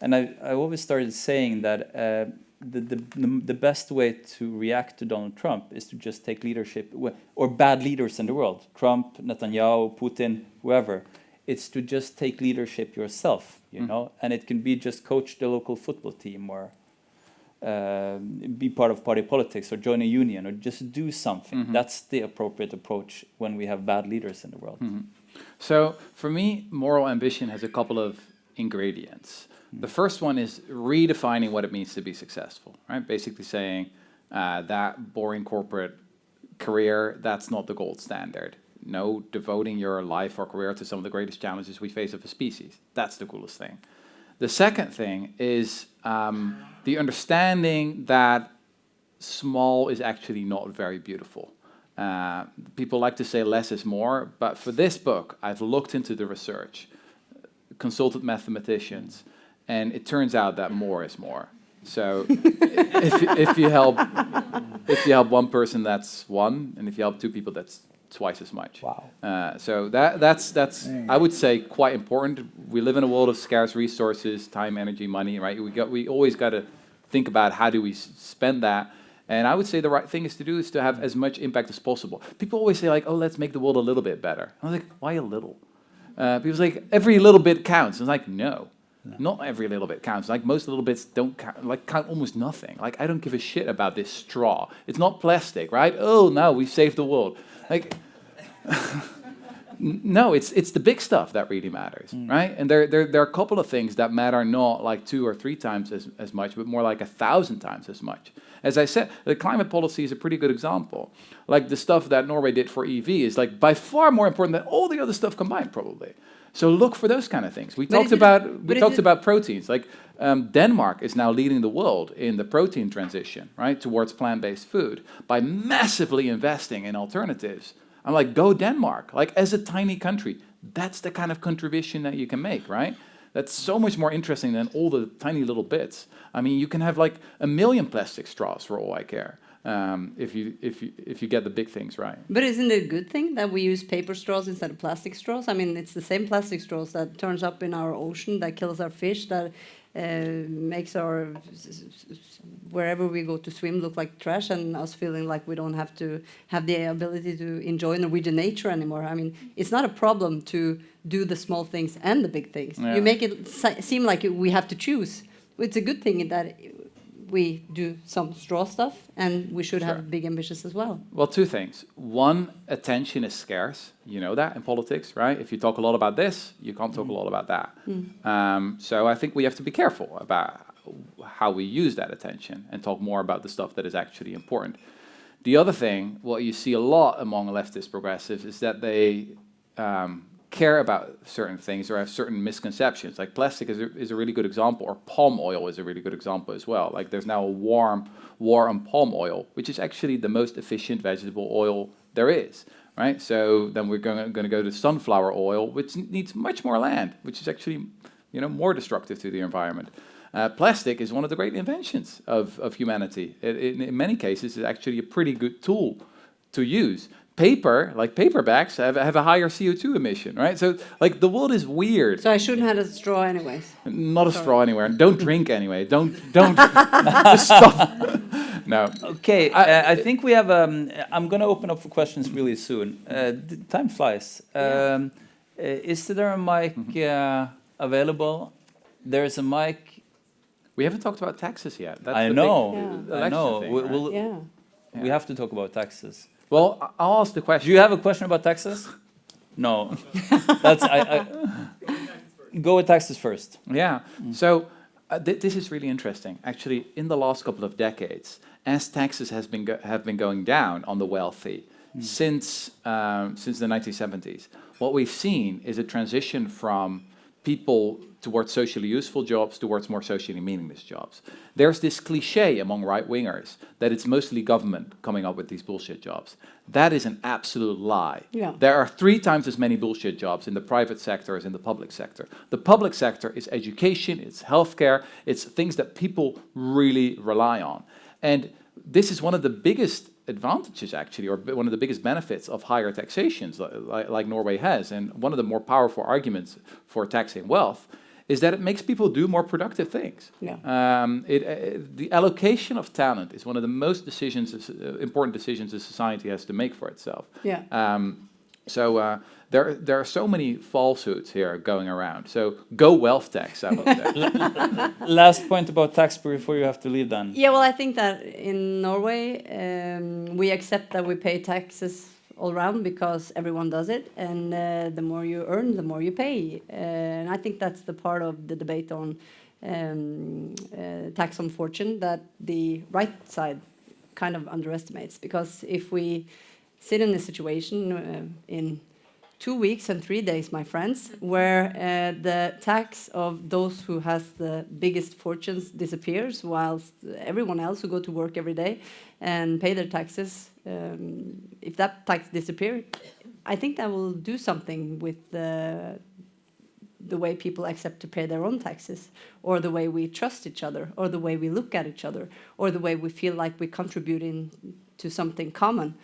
And I always started saying that the best way to react to Donald Trump is to just take leadership, or bad leaders in the world, Trump, Netanyahu, Putin, whoever, it's to just take leadership yourself, you know, and it can be just coach the local football team, or be part of party politics, or join a union, or just do something. That's the appropriate approach when we have bad leaders in the world. So for me, moral ambition has a couple of ingredients. The first one is redefining what it means to be successful, right? Basically saying that boring corporate career, that's not the gold standard. No, devoting your life or career to some of the greatest challenges we face as a species. That's the coolest thing. The second thing is the understanding that small is actually not very beautiful. People like to say less is more, but for this book, I've looked into the research, consulted mathematicians, and it turns out that more is more. So if you help one person, that's one, and if you help two people, that's twice as much. Wow. So that's I would say quite important. We live in a world of scarce resources, time, energy, money, right? We always got to think about how do we spend that. And I would say the right thing is to have as much impact as possible. People always say like, oh, let's make the world a little bit better. I was like, why a little? People say like, every little bit counts. And it's like, no. Not every little bit counts. Like most little bits don't count, count almost nothing. Like I don't give a shit about this straw. It's not plastic, right? Oh, no, we saved the world. Like, no, it's the big stuff that really matters, right? And there are a couple of things that matter not like 2 or 3 times as much, but more like 1,000 times as much. As I said, the climate policy is a pretty good example. Like the stuff that Norway did for EV is like by far more important than all the other stuff combined, probably. So look for those kind of things. We talked about proteins. Like Denmark is now leading the world in the protein transition, right, towards plant-based food by massively investing in alternatives. I'm like, go Denmark. Like as a tiny country, that's the kind of contribution that you can make, right? That's so much more interesting than all the tiny little bits. I mean, you can have like 1 million plastic straws for all I care. If you get the big things right. But isn't it a good thing that we use paper straws instead of plastic straws? I mean, it's the same plastic straws that turns up in our ocean, that kills our fish, that makes our wherever we go to swim look like trash, and us feeling like we don't have to have the ability to enjoy Norwegian nature anymore. I mean, it's not a problem to do the small things and the big things. Yeah. You make it seem like we have to choose. It's a good thing that we do some straw stuff, and we should have big ambitions as well. Well, 2 things. One, attention is scarce. You know that in politics, right? If you talk a lot about this, you can't talk a lot about that. So I think we have to be careful about how we use that attention and talk more about the stuff that is actually important. The other thing, what you see a lot among leftist progressives is that they care about certain things or have certain misconceptions. Like plastic is a really good example, or palm oil is a really good example as well. Like there's now a war on palm oil, which is actually the most efficient vegetable oil there is, right? So then we're going to go to sunflower oil, which needs much more land, which is actually, you know, more destructive to the environment. Plastic is one of the great inventions of humanity. In many cases, it's actually a pretty good tool to use. Paper, like paperbacks, have a higher CO2 emission, right? So, like, the world is weird. So I shouldn't have a straw anyways. Not a straw anywhere. Don't drink anyway. Don't. Just stop. No. Okay, I think we have. I'm going to open up for questions really soon. Time flies. Is there a mic available? There's a mic. We haven't talked about taxes yet. That's I the know. big I know. thing, right? We have to talk about taxes. Well, I'll ask the question. Do you have a question about taxes? No. That's go with taxes first. Yeah. So this is really interesting. Actually, in the last couple of decades, as taxes have been going down on the wealthy since the 1970s, what we've seen is a transition from people towards socially useful jobs towards more socially meaningless jobs. There's this cliche among right-wingers that it's mostly government coming up with these bullshit jobs. That is an absolute lie. Yeah. There are 3 times as many bullshit jobs in the private sector as in the public sector. The public sector is education, it's healthcare, it's things that people really rely on. And this is one of the biggest advantages, actually, or one of the biggest benefits of higher taxations like Norway has. And one of the more powerful arguments for taxing wealth is that it makes people do more productive things. Yeah. The allocation of talent is one of the most important decisions a society has to make for itself. Yeah. So there are so many falsehoods here going around. So go wealth tax, I would say. Last point about tax before you have to leave then. Yeah, well, I think that in Norway, we accept that we pay taxes all around because everyone does it, and the more you earn, the more you pay. And I think that's the part of the debate on tax on fortune that the right side kind of underestimates. Because if we sit in a situation in 2 weeks and 3 days, my friends, where the tax of those who has the biggest fortunes disappears, whilst everyone else who go to work every day and pay their taxes, if that tax disappears, I think that will do something with the way people accept to pay their own taxes, or the way we trust each other, or the way we look at each other, or the way we feel like we contribute to something common.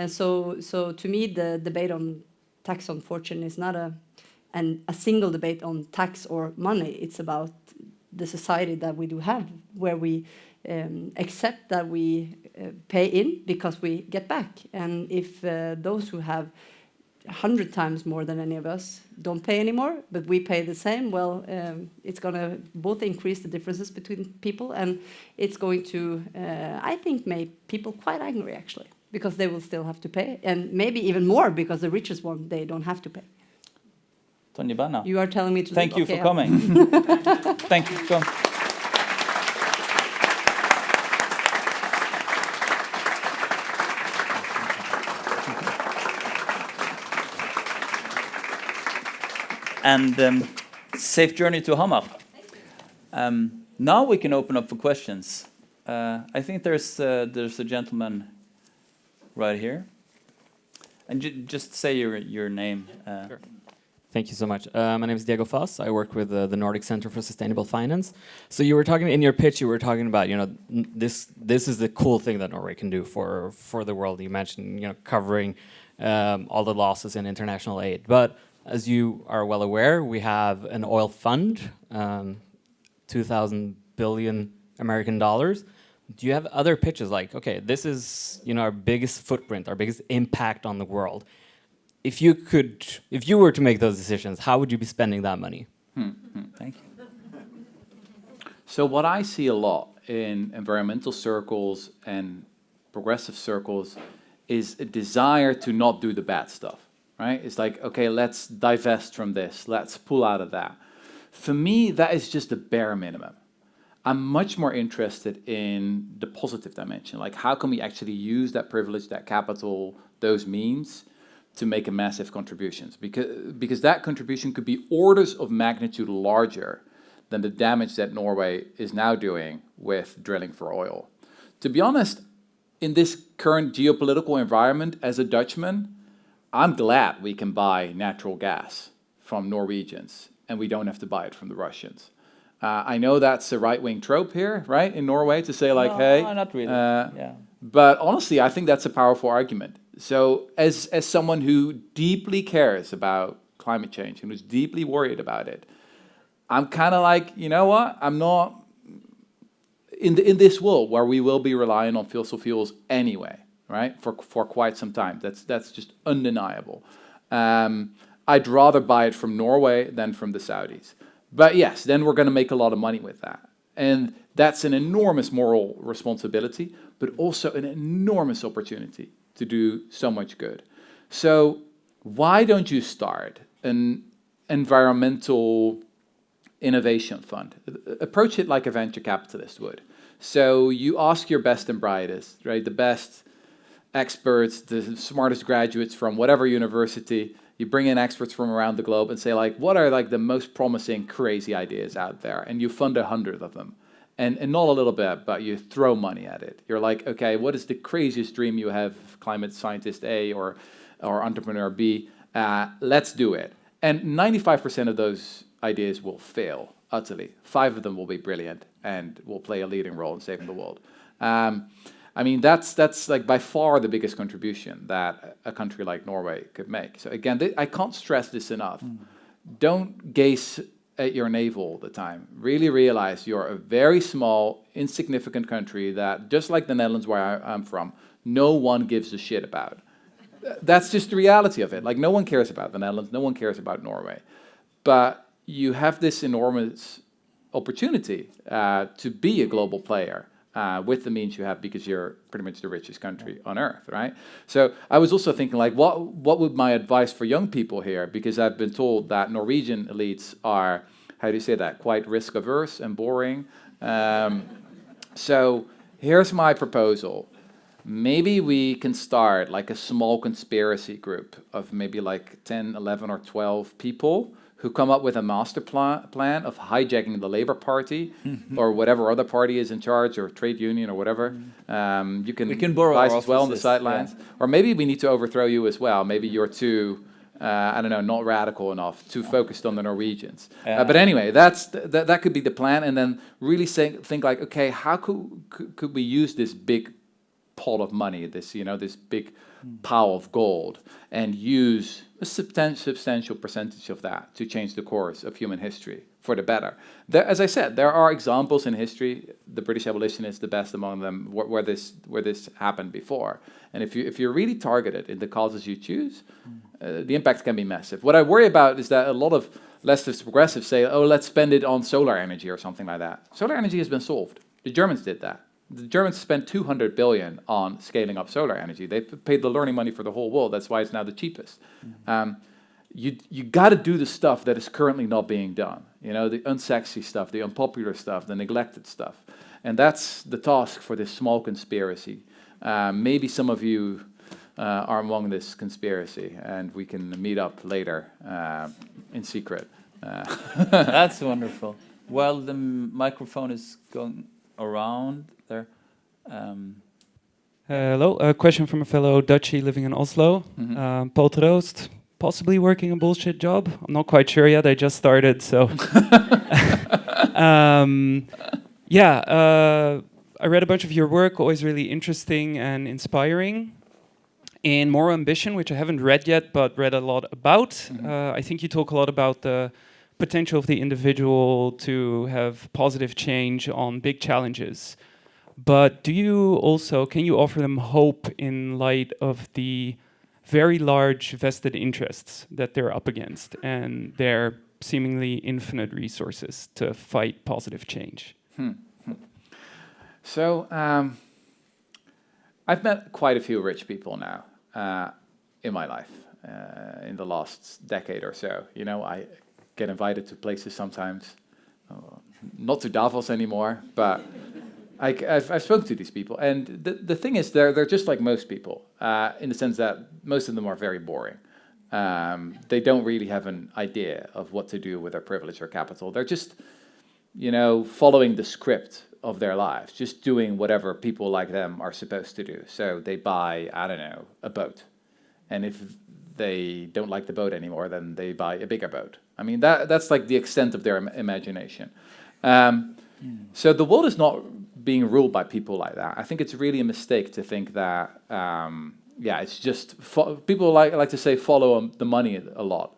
So to me, the debate on tax on fortune is not a single debate on tax or money. It's about the society that we do have, where we accept that we pay in because we get back. And if those who have 100 times more than any of us don't pay anymore, but we pay the same, well, it's going to both increase the differences between people, and it's going to, I think, make people quite angry, actually, because they will still have to pay, and maybe even more because the richest one, they don't have to pay. Tonje, Brenna. You are telling me to Thank you for coming. Thank you for coming. And safe journey to Hamar. Now we can open up for questions. I think there's a gentleman right here. And just say your name. Sure. Thank you so much. My name is Diego Foss. I work with the Nordic Center for Sustainable Finance. So you were talking in your pitch. You were talking about this is the cool thing that Norway can do for the world. You mentioned covering all the losses in international aid. But as you are well aware, we have an oil fund, 2,000 billion American dollars. Do you have other pitches like, okay, this is our biggest footprint, our biggest impact on the world? If you were to make those decisions, how would you be spending that money? Thank you. So what I see a lot in environmental circles and progressive circles is a desire to not do the bad stuff, right? It's like, okay, let's divest from this. Let's pull out of that. For me, that is just the bare minimum. I'm much more interested in the positive dimension. Like, how can we actually use that privilege, that capital, those means to make a massive contributions? Because that contribution could be orders of magnitude larger than the damage that Norway is now doing with drilling for oil. To be honest, in this current geopolitical environment, as a Dutchman, I'm glad we can buy natural gas from Norwegians and we don't have to buy it from the Russians. I know that's a right-wing trope here, right, in Norway, to say like, no, hey. No, not really. Yeah. But honestly, I think that's a powerful argument. So as someone who deeply cares about climate change and who's deeply worried about it, I'm kind of like, you know what? I'm not in this world where we will be relying on fossil fuels anyway, right? For quite some time. That's just undeniable. I'd rather buy it from Norway than from the Saudis. But yes, then we're going to make a lot of money with that. And that's an enormous moral responsibility, but also an enormous opportunity to do so much good. So why don't you start an environmental innovation fund? Approach it like a venture capitalist would. So you ask your best and brightest, right? The best experts, the smartest graduates from whatever university. You bring in experts from around the globe and say, like, what are like the most promising, crazy ideas out there? And you fund 100 of them. And not a little bit, but you throw money at it. You're like, okay, what is the craziest dream you have, climate scientist A or entrepreneur B? Let's do it. And 95% of those ideas will fail utterly. 5 of them will be brilliant and will play a leading role in saving the world. I mean, that's like by far the biggest contribution that a country like Norway could make. So again, I can't stress this enough. Don't gaze at your navel all the time. Really realize you're a very small, insignificant country that, just like the Netherlands where I'm from, no one gives a shit about. that's just the reality of it. Like, no one cares about the Netherlands, no one cares about Norway. But you have this enormous opportunity to be a global player with the means you have, because you're pretty much the richest country on earth, right? So I was also thinking, like, what would my advice for young people here? Because I've been told that Norwegian elites are, how do you say that, quite risk averse and boring. So here's my proposal. Maybe we can start like a small conspiracy group of maybe like 10, 11 or 12 people who come up with a master plan of hijacking the Labour Party or whatever other party is in charge, or trade union or whatever. We can borrow advise our as well on the offices, sidelines. yeah. Or maybe we need to overthrow you as well. Maybe you're too, I don't know, not radical enough, too focused on the Norwegians. But anyway, that could be the plan. And then really think like, okay, how could we use this big pot of money, this big pile of gold, and use a substantial percentage of that to change the course of human history for the better. As I said, there are examples in history. The British abolitionists, the best among them, where this happened before. And if you're really targeted in the causes you choose, the impact can be massive. What I worry about is that a lot of leftist progressives say, "Oh, let's spend it on solar energy or something like that." Solar energy has been solved. The Germans did that. The Germans spent 200 billion on scaling up solar energy. They paid the learning money for the whole world. That's why it's now the cheapest. You got to do the stuff that is currently not being done. The unsexy stuff, the unpopular stuff, the neglected stuff. And that's the task for this small conspiracy. Maybe some of you are among this conspiracy, and we can meet up later in secret. That's wonderful. Well, the microphone is going around there. Hello, a question from a fellow Dutchie living in Oslo. Paul Troost, possibly working a bullshit job. I'm not quite sure yet. I just started, so. I read a bunch of your work, always really interesting and inspiring. In Moral Ambition, which I haven't read yet, but read a lot about, I think you talk a lot about the potential of the individual to have positive change on big challenges. But can you offer them hope in light of the very large vested interests that they're up against and their seemingly infinite resources to fight positive change? So I've met quite a few rich people now in my life, in the last decade or so. I get invited to places sometimes, not to Davos anymore, but I've spoken to these people, and the thing is, they're just like most people, in the sense that most of them are very boring. They don't really have an idea of what to do with their privilege or capital. They're just, following the script of their lives, just doing whatever people like them are supposed to do. So they buy, I don't know, a boat, and if they don't like the boat anymore, then they buy a bigger boat. I mean, that's like the extent of their imagination. So the world is not being ruled by people like that. I think it's really a mistake to think that, it's just, people like to say follow the money a lot.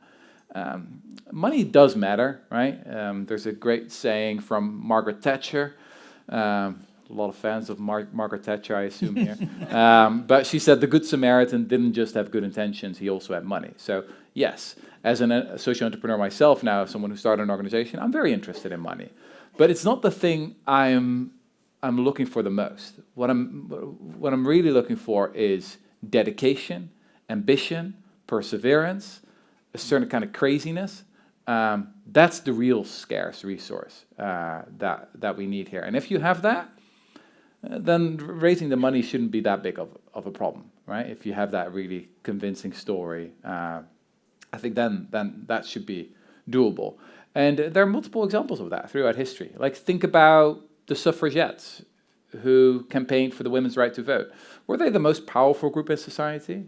Money does matter, right? There's a great saying from Margaret Thatcher. A lot of fans of Margaret Thatcher, I assume here. But she said the Good Samaritan didn't just have good intentions, he also had money. So yes, as a social entrepreneur myself now, someone who started an organization, I'm very interested in money. But it's not the thing I'm looking for the most. What I'm really looking for is dedication, ambition, perseverance, a certain kind of craziness. That's the real scarce resource that we need here. And if you have that, then raising the money shouldn't be that big of a problem, right? If you have that really convincing story, I think then that should be doable. And there are multiple examples of that throughout history. Like, think about the suffragettes who campaigned for the women's right to vote. Were they the most powerful group in society?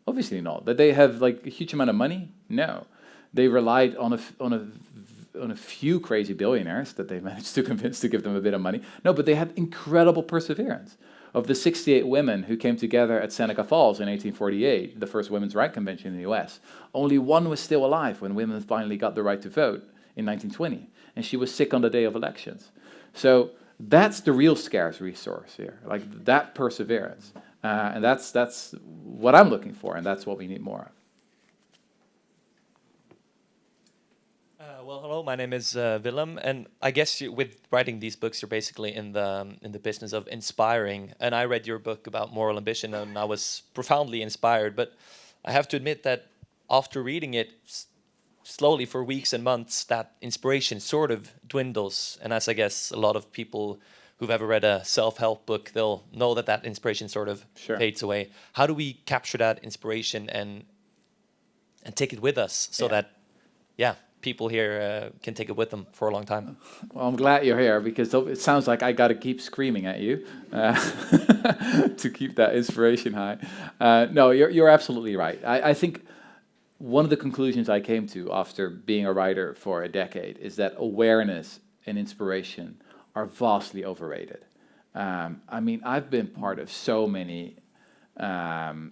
Obviously not. Did they have like a huge amount of money? No. They relied on a few crazy billionaires that they managed to convince to give them a bit of money. No, but they had incredible perseverance. Of the 68 women who came together at Seneca Falls in 1848, the first women's rights convention in the US, only one was still alive when women finally got the right to vote in 1920, and she was sick on the day of elections. So that's the real scarce resource here, like that perseverance. And that's what I'm looking for, and that's what we need more of. Well, hello. My name is Willem, and I guess with writing these books, you're basically in the business of inspiring. And I read your book about moral ambition, and I was profoundly inspired. But I have to admit that after reading it slowly for weeks and months, that inspiration sort of dwindles. And as I guess a lot of people who've ever read a self-help book, they'll know that inspiration sort of fades away. How do we capture that inspiration and take it with us so that, people here can take it with them for a long time? Well, I'm glad you're here, because it sounds like I got to keep screaming at you to keep that inspiration high. No, you're absolutely right. I think one of the conclusions I came to after being a writer for a decade is that awareness and inspiration are vastly overrated. I mean, I've been part of so many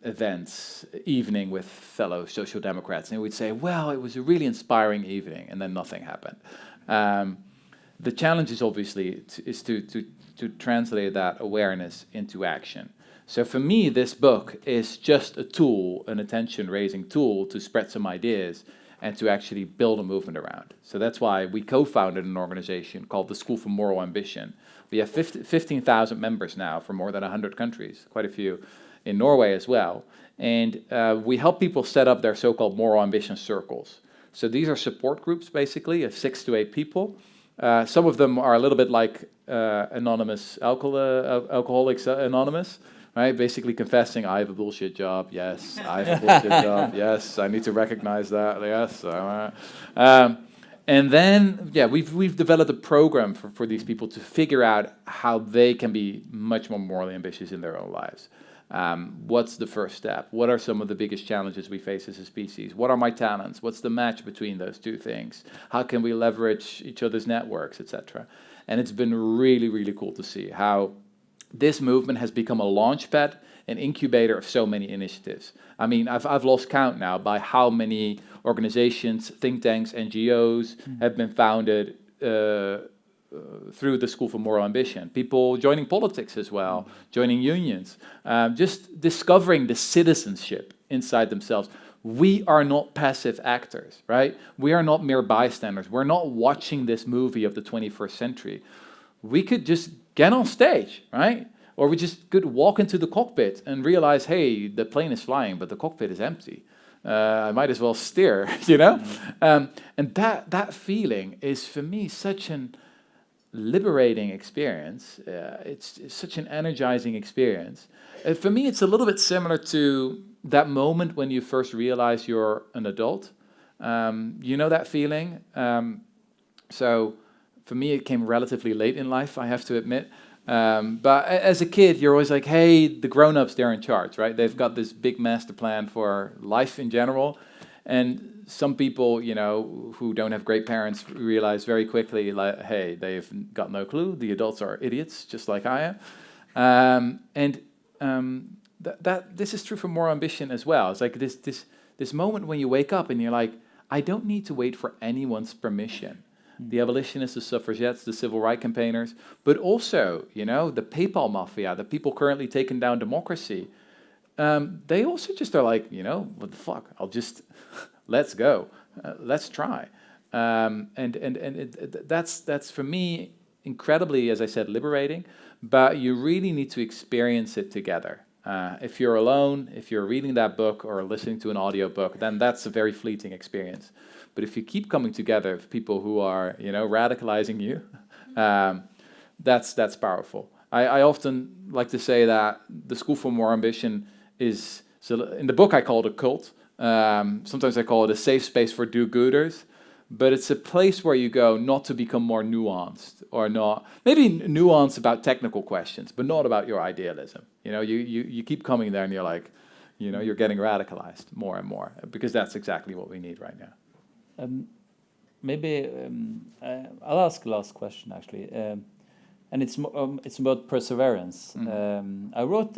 events, evening with fellow social democrats, and they would say, well, it was a really inspiring evening, and then nothing happened. The challenge is obviously to translate that awareness into action. So for me, this book is just a tool, an attention-raising tool to spread some ideas and to actually build a movement around. So that's why we co-founded an organization called the School for Moral Ambition. We have 15,000 members now from more than 100 countries, quite a few in Norway as well. And we help people set up their so-called moral ambition circles. So these are support groups, basically, of 6 to 8 people. Some of them are a little bit like anonymous Alcoholics Anonymous, right? Basically confessing, I have a bullshit job. Yes, I have a bullshit job. Yes, I need to recognize that. Yes. And then, we've developed a program for these people to figure out how they can be much more morally ambitious in their own lives. What's the first step? What are some of the biggest challenges we face as a species? What are my talents? What's the match between those two things? How can we leverage each other's networks, etc.? And it's been really, really cool to see how this movement has become a launchpad, an incubator of so many initiatives. I mean, I've lost count now by how many organizations, think tanks, NGOs have been founded through the School for Moral Ambition. People joining politics as well, joining unions, just discovering the citizenship inside themselves. We are not passive actors, right? We are not mere bystanders. We're not watching this movie of the 21st century. We could just get on stage, right? Or we just could walk into the cockpit and realize, hey, the plane is flying, but the cockpit is empty. I might as well steer, you know? And that feeling is, for me, such an liberating experience. It's such an energizing experience. For me, it's a little bit similar to that moment when you first realize you're an adult. You know that feeling? So for me, it came relatively late in life, I have to admit. But as a kid, you're always like, hey, the grown-ups, they're in charge, right? They've got this big master plan for life in general. And some people, you know, who don't have great parents realize very quickly, like, hey, they've got no clue. The adults are idiots, just like I am. This is true for moral ambition as well. It's like this moment when you wake up and you're like, I don't need to wait for anyone's permission. The abolitionists, the suffragettes, the civil rights campaigners, but also, you know, the PayPal mafia, the people currently taking down democracy. They also just are like, you know, what the fuck? I'll just, let's go, let's try. That's for me incredibly, as I said, liberating. But you really need to experience it together. If you're alone, if you're reading that book or listening to an audiobook, then that's a very fleeting experience. But if you keep coming together with people who are, you know, radicalizing you, that's powerful. I often like to say that the School for Moral Ambition is, so in the book I call it a cult. Sometimes I call it a safe space for do-gooders. But it's a place where you go not to become more nuanced, or not, maybe nuanced about technical questions, but not about your idealism. You know, you keep coming there and you're like, you know, you're getting radicalized more and more, because that's exactly what we need right now. I'll ask the last question actually, and it's about perseverance. I wrote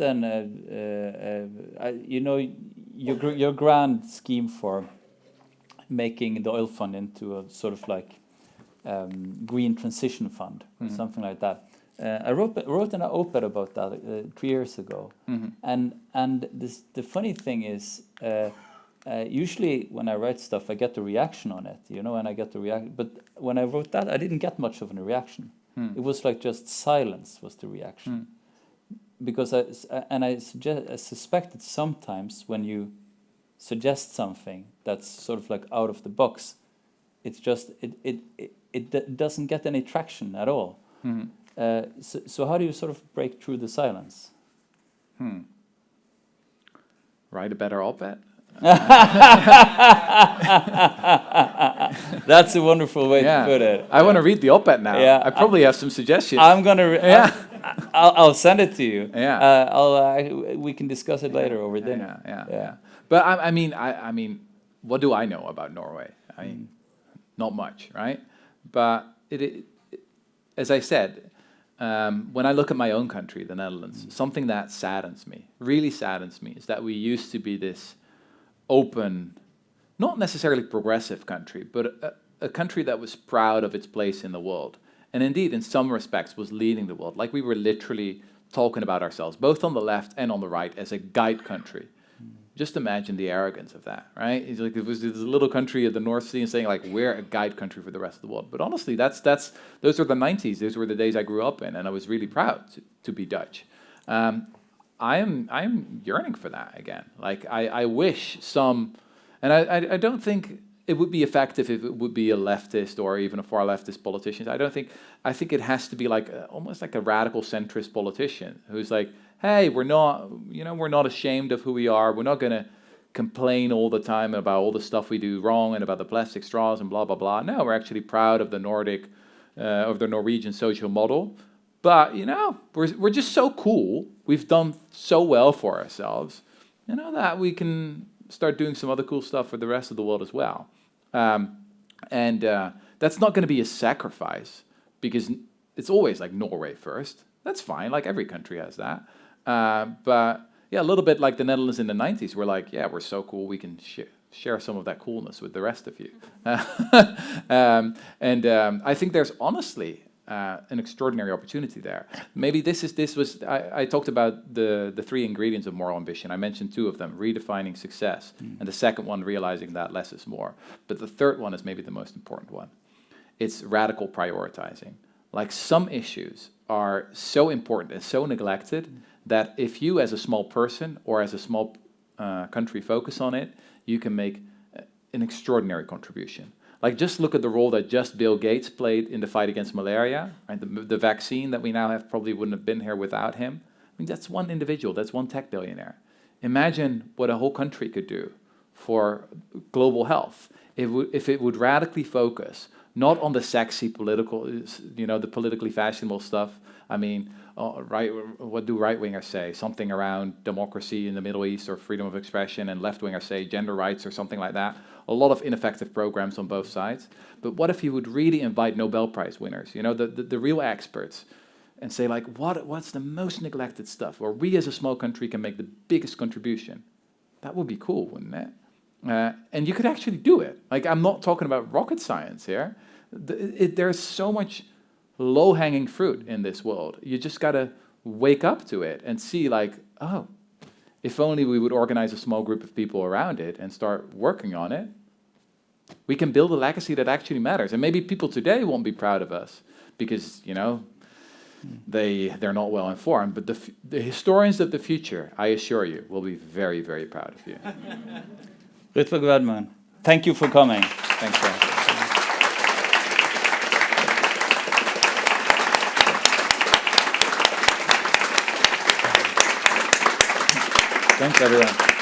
you know, your grand scheme for making the oil fund into a sort of like green transition fund, something like that. I wrote an op-ed about that 3 years ago, and the funny thing is, usually when I write stuff, I get the reaction on it, and I get the reaction. But when I wrote that, I didn't get much of a reaction. It was like just silence was the reaction, because I suspect that sometimes when you suggest something that's sort of like out of the box, it's just it doesn't get any traction at all. So how do you sort of break through the silence? Write a better op-ed. That's a wonderful way to put it. I want to read the op-ed now. Yeah, I probably have some suggestions. I'm gonna. I'll send it to you. Yeah. We can discuss it later over dinner. Yeah. But I mean, what do I know about Norway? I mean, not much, right? But as I said, when I look at my own country, the Netherlands, something that really saddens me, is that we used to be this open, not necessarily progressive country, but a country that was proud of its place in the world. And indeed, in some respects, was leading the world. Like we were literally talking about ourselves, both on the left and on the right, as a guide country. Just imagine the arrogance of that, right? It's like it was this little country of the North Sea and saying like we're a guide country for the rest of the world. But honestly, those were the 90s. Those were the days I grew up in, and I was really proud to be Dutch. I'm yearning for that again. Like I wish some, and I don't think it would be effective if it would be a leftist or even a far leftist politician. I think it has to be like almost like a radical centrist politician who's like, hey, we're not ashamed of who we are. We're not going to complain all the time about all the stuff we do wrong and about the plastic straws and blah, blah, blah. No, we're actually proud of the Norwegian social model. But, we're just so cool. We've done so well for ourselves, that we can start doing some other cool stuff for the rest of the world as well. And that's not going to be a sacrifice, because it's always like Norway first. That's fine. Like every country has that. But yeah, a little bit like the Netherlands in the 90s. We're like, yeah, we're so cool. We can share some of that coolness with the rest of you. And I think there's honestly an extraordinary opportunity there. Maybe I talked about the 3 ingredients of moral ambition. I mentioned 2 of them: redefining success, and the second one, realizing that less is more. But the third one is maybe the most important one. It's radical prioritizing. Like some issues are so important and so neglected that if you as a small person or as a small country focus on it, you can make an extraordinary contribution. Like just look at the role that just Bill Gates played in the fight against malaria, right? The vaccine that we now have probably wouldn't have been here without him. I mean, that's one individual, that's one tech billionaire. Imagine what a whole country could do for global health if it would radically focus not on the sexy political, the politically fashionable stuff. I mean, what do right-wingers say? Something around democracy in the Middle East or freedom of expression, and left-wingers say gender rights or something like that. A lot of ineffective programs on both sides. But what if you would really invite Nobel Prize winners, the real experts, and say like, what's the most neglected stuff where we as a small country can make the biggest contribution? That would be cool, wouldn't it? And you could actually do it. Like, I'm not talking about rocket science here. There's so much low-hanging fruit in this world. You just got to wake up to it and see like, oh, if only we would organize a small group of people around it and start working on it, we can build a legacy that actually matters. And maybe people today won't be proud of us because, they're not well informed. But the historians of the future, I assure you, will be very, very proud of you. Rutger Bregman, thank you for coming. Thanks for having me. Thanks, everyone.